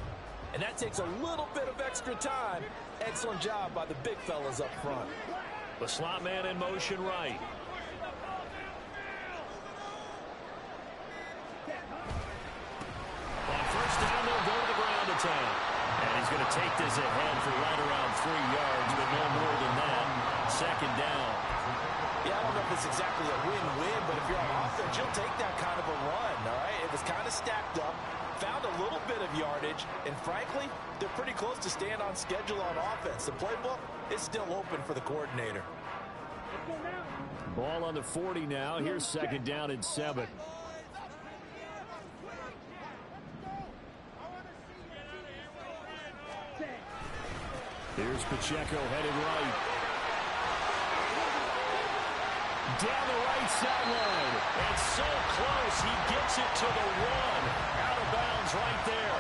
and that takes a little bit of extra time. Excellent job by the big fellas up front. The slot man in motion right. On 1st down, they'll go to the ground attack. And he's going to take this ahead for right around 3 yards, but no more than that. 2nd down. Yeah, I don't know if it's exactly a win-win, but if you're on offense, you'll take that kind of a run, all right? It was kind of stacked up, found a little bit of yardage, and frankly, they're pretty close to staying on schedule on offense. The playbook is still open for the coordinator. Ball on the 40 now. Here's 2nd down and 7. Here's Pacheco headed right. Down the right sideline. And so close, he gets it to the 1. Out of bounds right there.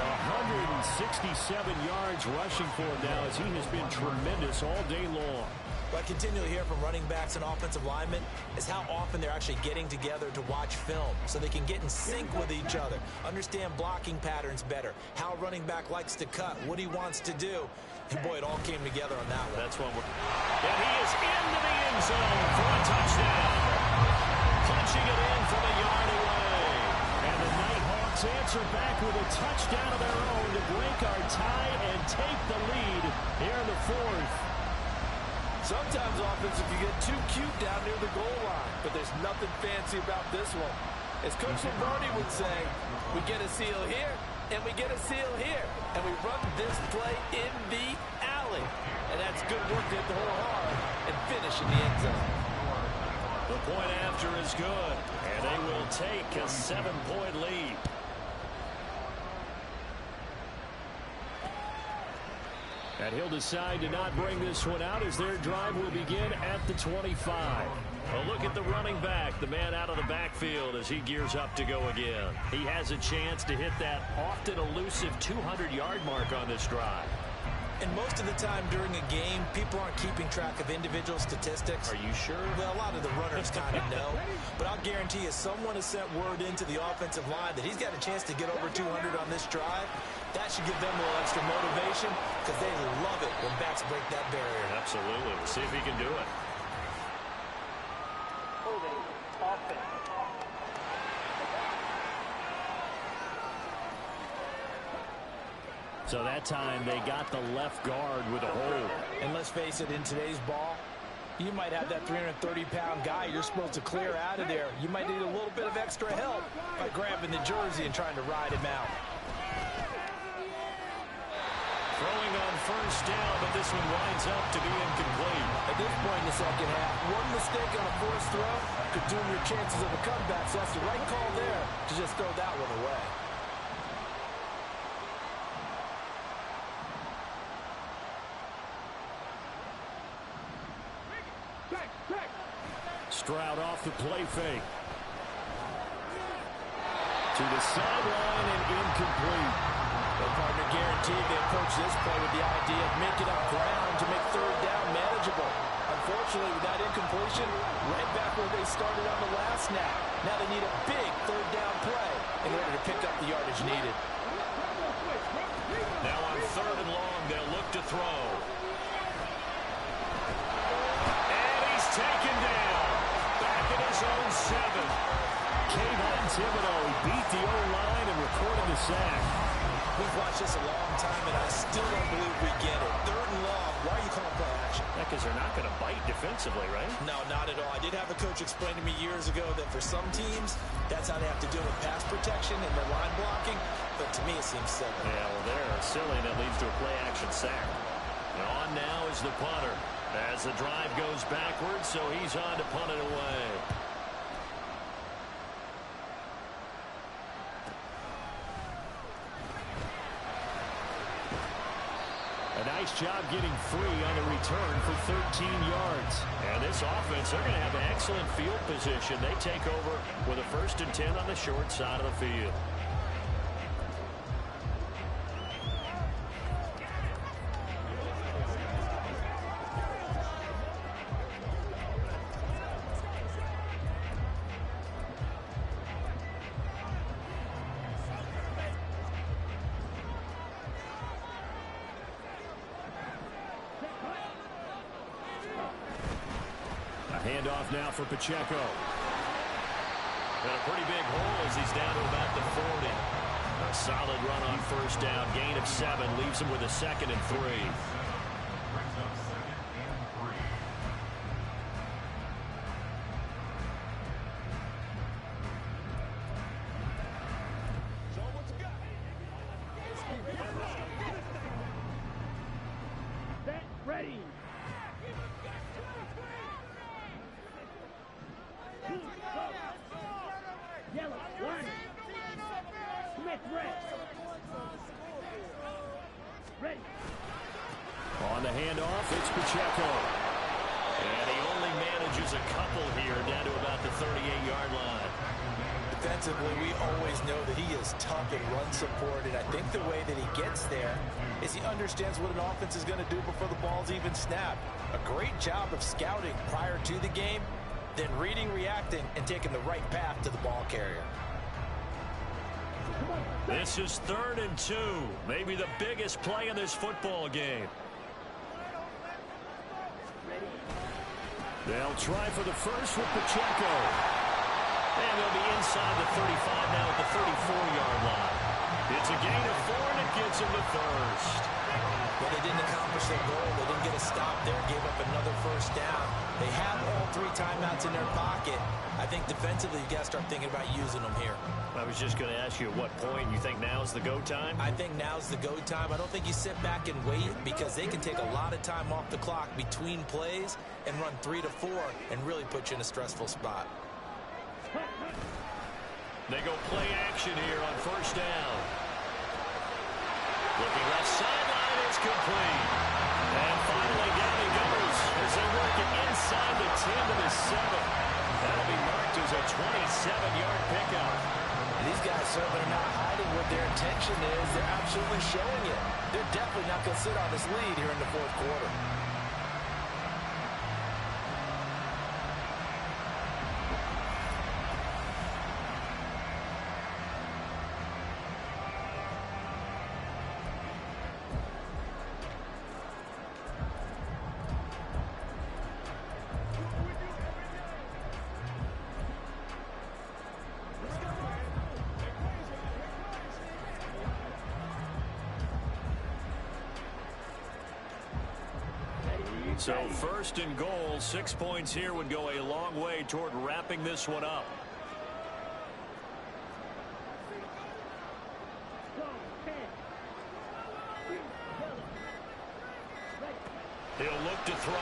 167 yards rushing for him now as he has been tremendous all day long. What I continually hear from running backs and offensive linemen is how often they're actually getting together to watch film so they can get in sync with each other, understand blocking patterns better, how a running back likes to cut, what he wants to do. And boy, it all came together on that one. That's one. And he is into the end zone for a touchdown. Punching it in from a yard away. And the Nighthawks answer back with a touchdown of their own to break our tie and take the lead here in the 4th. Sometimes offense, if you get too cute down near the goal line, but there's nothing fancy about this one. As Coach Lombardi would say, we get a seal here, and we get a seal here, and we run this play in the alley. And that's good work to hit the hole hard and finish in the end zone. The point after is good, and they will take a 7-point lead. And he'll decide to not bring this one out as their drive will begin at the 25. Well, look at the running back, the man out of the backfield as he gears up to go again. He has a chance to hit that often elusive 200-yard mark on this drive. And most of the time during a game, people aren't keeping track of individual statistics. Are you sure? Well, a lot of the runners kind of know. But I'll guarantee you someone has sent word into the offensive line that he's got a chance to get over 200 on this drive. That should give them a little extra motivation because they love it when backs break that barrier. Absolutely. We'll see if he can do it. Holding offense. So that time they got the left guard with a hold. And let's face it, in today's ball, you might have that 330-pound guy you're supposed to clear out of there. You might need a little bit of extra help by grabbing the jersey and trying to ride him out. Throwing on first down, but this one winds up to be incomplete. At this point in the second half, one mistake on a forced throw could doom your chances of a comeback, so that's the right call there to just throw that one away. Stroud off the play fake. To the sideline and incomplete. Their partner guaranteed they approach this play with the idea of making up ground to make third down manageable. Unfortunately, with that incompletion, right back where they started on the last snap. Now they need a big third down play in order to pick up the yardage needed. Now on third and long, they'll look to throw. And he's taken down. Back in his own 7. Kayvon Thibodeau beat the O-line and recorded the sack. We've watched this a long time, and I still don't believe we get it. Third and long. Why are you calling play action? Because they're not going to bite defensively, right? No, not at all. I did have a coach explain to me years ago that for some teams, that's how they have to deal with pass protection and their line blocking. But to me, it seems silly. Yeah, well, they're silly, and it leads to a play-action sack. And on now is the punter. As the drive goes backwards, so he's on to punt it away. A nice job getting free on the return for 13 yards. And this offense, they're going to have an excellent field position. They take over with a 1st and 10 on the short side of the field. Handoff now for Pacheco. Got a pretty big hole as he's down to about the 40. A solid run on first down. Gain of 7 leaves him with a 2nd and 3. Brings up 2nd and 3. Set, ready. Yellow, one. Smith, red. Ready. On the handoff, it's Pacheco. And he only manages a couple here down to about the 38-yard line. Defensively, we always know that he is tough in run support, and I think the way that he gets there is he understands what an offense is going to do before the ball's even snapped. A great job of scouting prior to the game, then reading, reacting, and taking the right path to the ball carrier. This is 3rd and 2. Maybe the biggest play in this football game. They'll try for the first with Pacheco. And they'll be inside the 35 now at the 34-yard line. It's a gain of 4, and it gets him the first. Well, they didn't accomplish their goal. They didn't get a stop there, gave up another first down. They have all 3 timeouts in their pocket. I think defensively, you got to start thinking about using them here. I was just going to ask you at what point you think now's the go time? I think now's the go time. I don't think you sit back and wait because they can take a lot of time off the clock between plays and run 3 to 4 and really put you in a stressful spot. They go play action here on first down. Looking left sideline, it's complete. And finally down he goes as as they work it inside the 10 to the 7. That'll be marked as a 27-yard pickup. These guys certainly are not hiding what their intention is. They're absolutely showing it. They're definitely not going to sit on this lead here in the fourth quarter. So first and goal, 6 points here would go a long way toward wrapping this one up. He'll look to throw.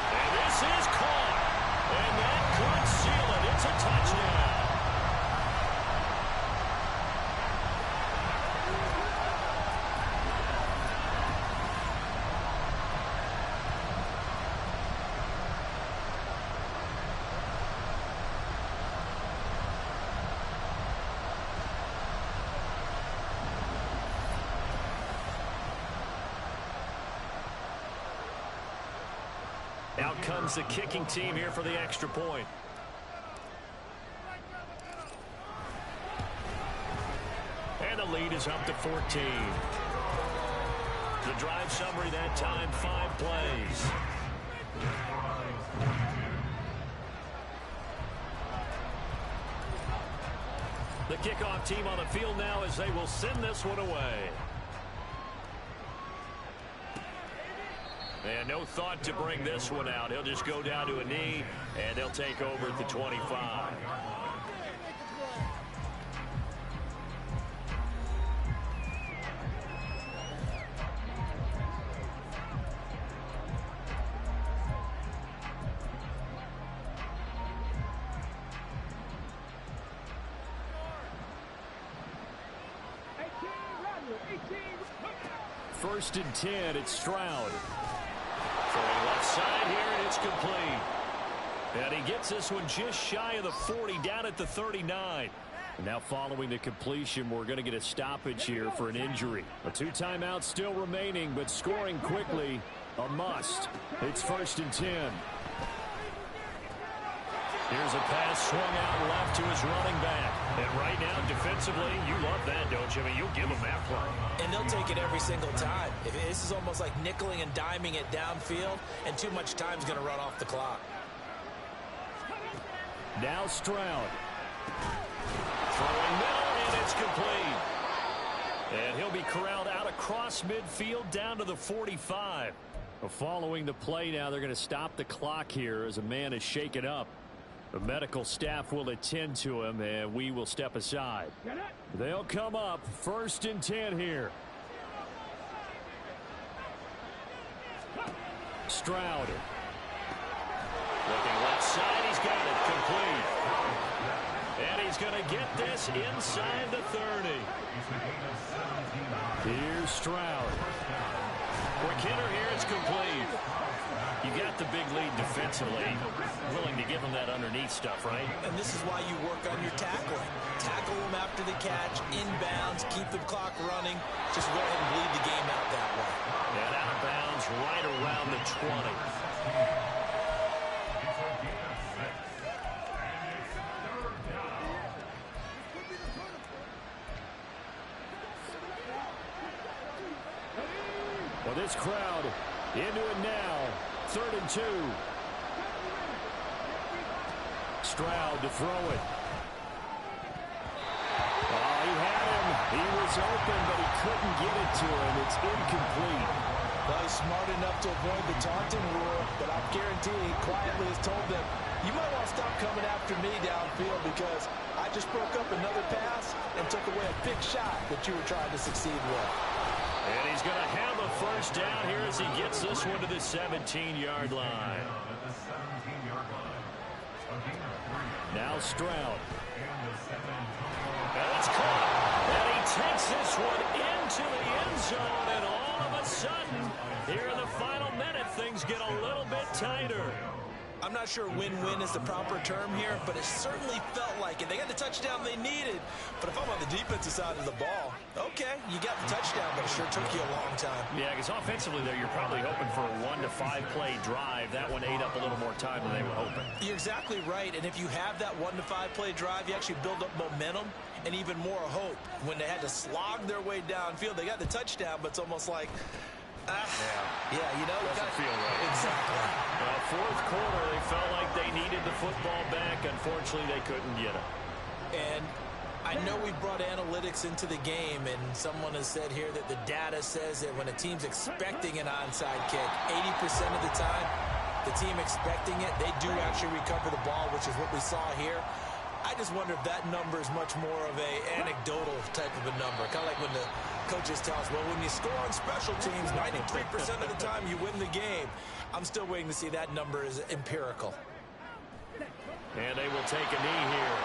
And this is caught. And that could seal it. It's a touchdown. Out comes the kicking team here for the extra point. And the lead is up to 14. The drive summary that time, 5 plays. The kickoff team on the field now as they will send this one away. And no thought to bring this one out. He'll just go down to a knee, and they'll take over at the 25. First and 10, it's Stroud. Throwing left side here, and it's complete. And he gets this one just shy of the 40, down at the 39. Now following the completion, we're going to get a stoppage here for an injury. A 2 timeouts still remaining, but scoring quickly, a must. It's first and 10. Here's a pass swung out left to his running back. And right now, defensively, you love that, don't you? I mean, you'll give him that play. And they'll take it every single time. This is almost like nickeling and diming it downfield, and too much time's going to run off the clock. Now Stroud. Throwing middle, and it's complete. And he'll be corralled out across midfield down to the 45. Following the play now, they're going to stop the clock here as a man is shaken up. The medical staff will attend to him, and we will step aside. They'll come up first and 10 here. Stroud. Looking left side, he's got it complete. And he's going to get this inside the 30. Here's Stroud. Quick hitter here, it's complete. You got the big lead defensively. Willing to give them that underneath stuff, right? And this is why you work on your tackling. Tackle them after the catch, inbounds, keep the clock running. Just go ahead and bleed the game out that way. And out of bounds right around the 20. Well, this crowd into it now. 3rd and 2. Stroud to throw it. Oh, he had him. He was open, but he couldn't get it to him. It's incomplete. Well, he's smart enough to avoid the taunting rule, but I guarantee he quietly has told them, you might want to stop coming after me downfield because I just broke up another pass and took away a big shot that you were trying to succeed with. And he's going to have a first down here as he gets this one to the 17-yard line. Now Stroud. And it's caught. And he takes this one into the end zone. And all of a sudden, here in the final minute, things get a little bit tighter. I'm not sure win-win is the proper term here, but it certainly felt like it. They got the touchdown they needed. But if I'm on the defensive side of the ball, okay, you got the touchdown, but it sure took you a long time. Yeah, because offensively there, you're probably hoping for a 1 to 5 play drive. That one ate up a little more time than they were hoping. You're exactly right. And if you have that 1 to 5 play drive, you actually build up momentum and even more hope. When they had to slog their way downfield, they got the touchdown, but it's almost like, yeah, you know, doesn't feel right. Exactly. Fourth quarter, they felt like they needed the football back. Unfortunately, they couldn't get it. And I know we brought analytics into the game, and someone has said here that the data says that when a team's expecting an onside kick, 80% of the time, the team expecting it, they do actually recover the ball, which is what we saw here. I just wonder if that number is much more of a anecdotal type of a number. Kind of like when the coaches tell us, well, when you score on special teams, 93% of the time you win the game. I'm still waiting to see that number is empirical. And they will take a knee here.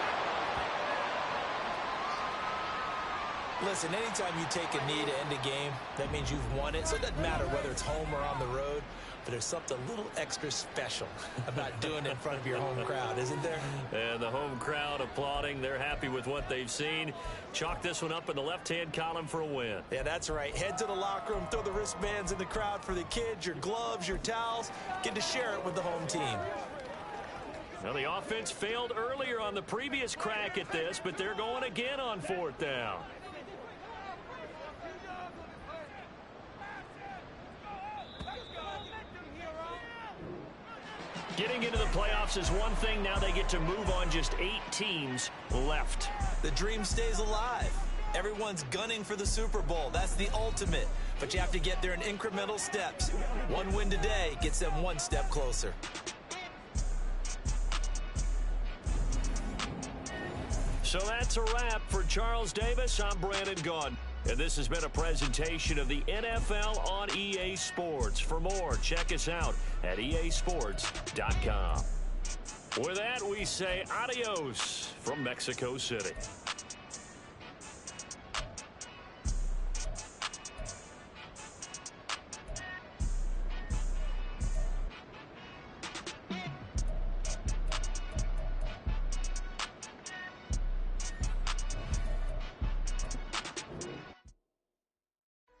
Listen, anytime you take a knee to end a game, that means you've won it. So it doesn't matter whether it's home or on the road. But there's something a little extra special about doing it in front of your home crowd, isn't there? And the home crowd applauding. They're happy with what they've seen. Chalk this one up in the left-hand column for a win. Yeah, that's right. Head to the locker room, throw the wristbands in the crowd for the kids, your gloves, your towels. Get to share it with the home team. Now, the offense failed earlier on the previous crack at this, but they're going again on 4th down. Getting into the playoffs is one thing. Now they get to move on. Just 8 teams left. The dream stays alive. Everyone's gunning for the Super Bowl. That's the ultimate. But you have to get there in incremental steps. One win today gets them one step closer. So that's a wrap for Charles Davis. I'm Brandon Gaudin. And this has been a presentation of the NFL on EA Sports. For more, check us out at easports.com. With that, we say adios from Mexico City.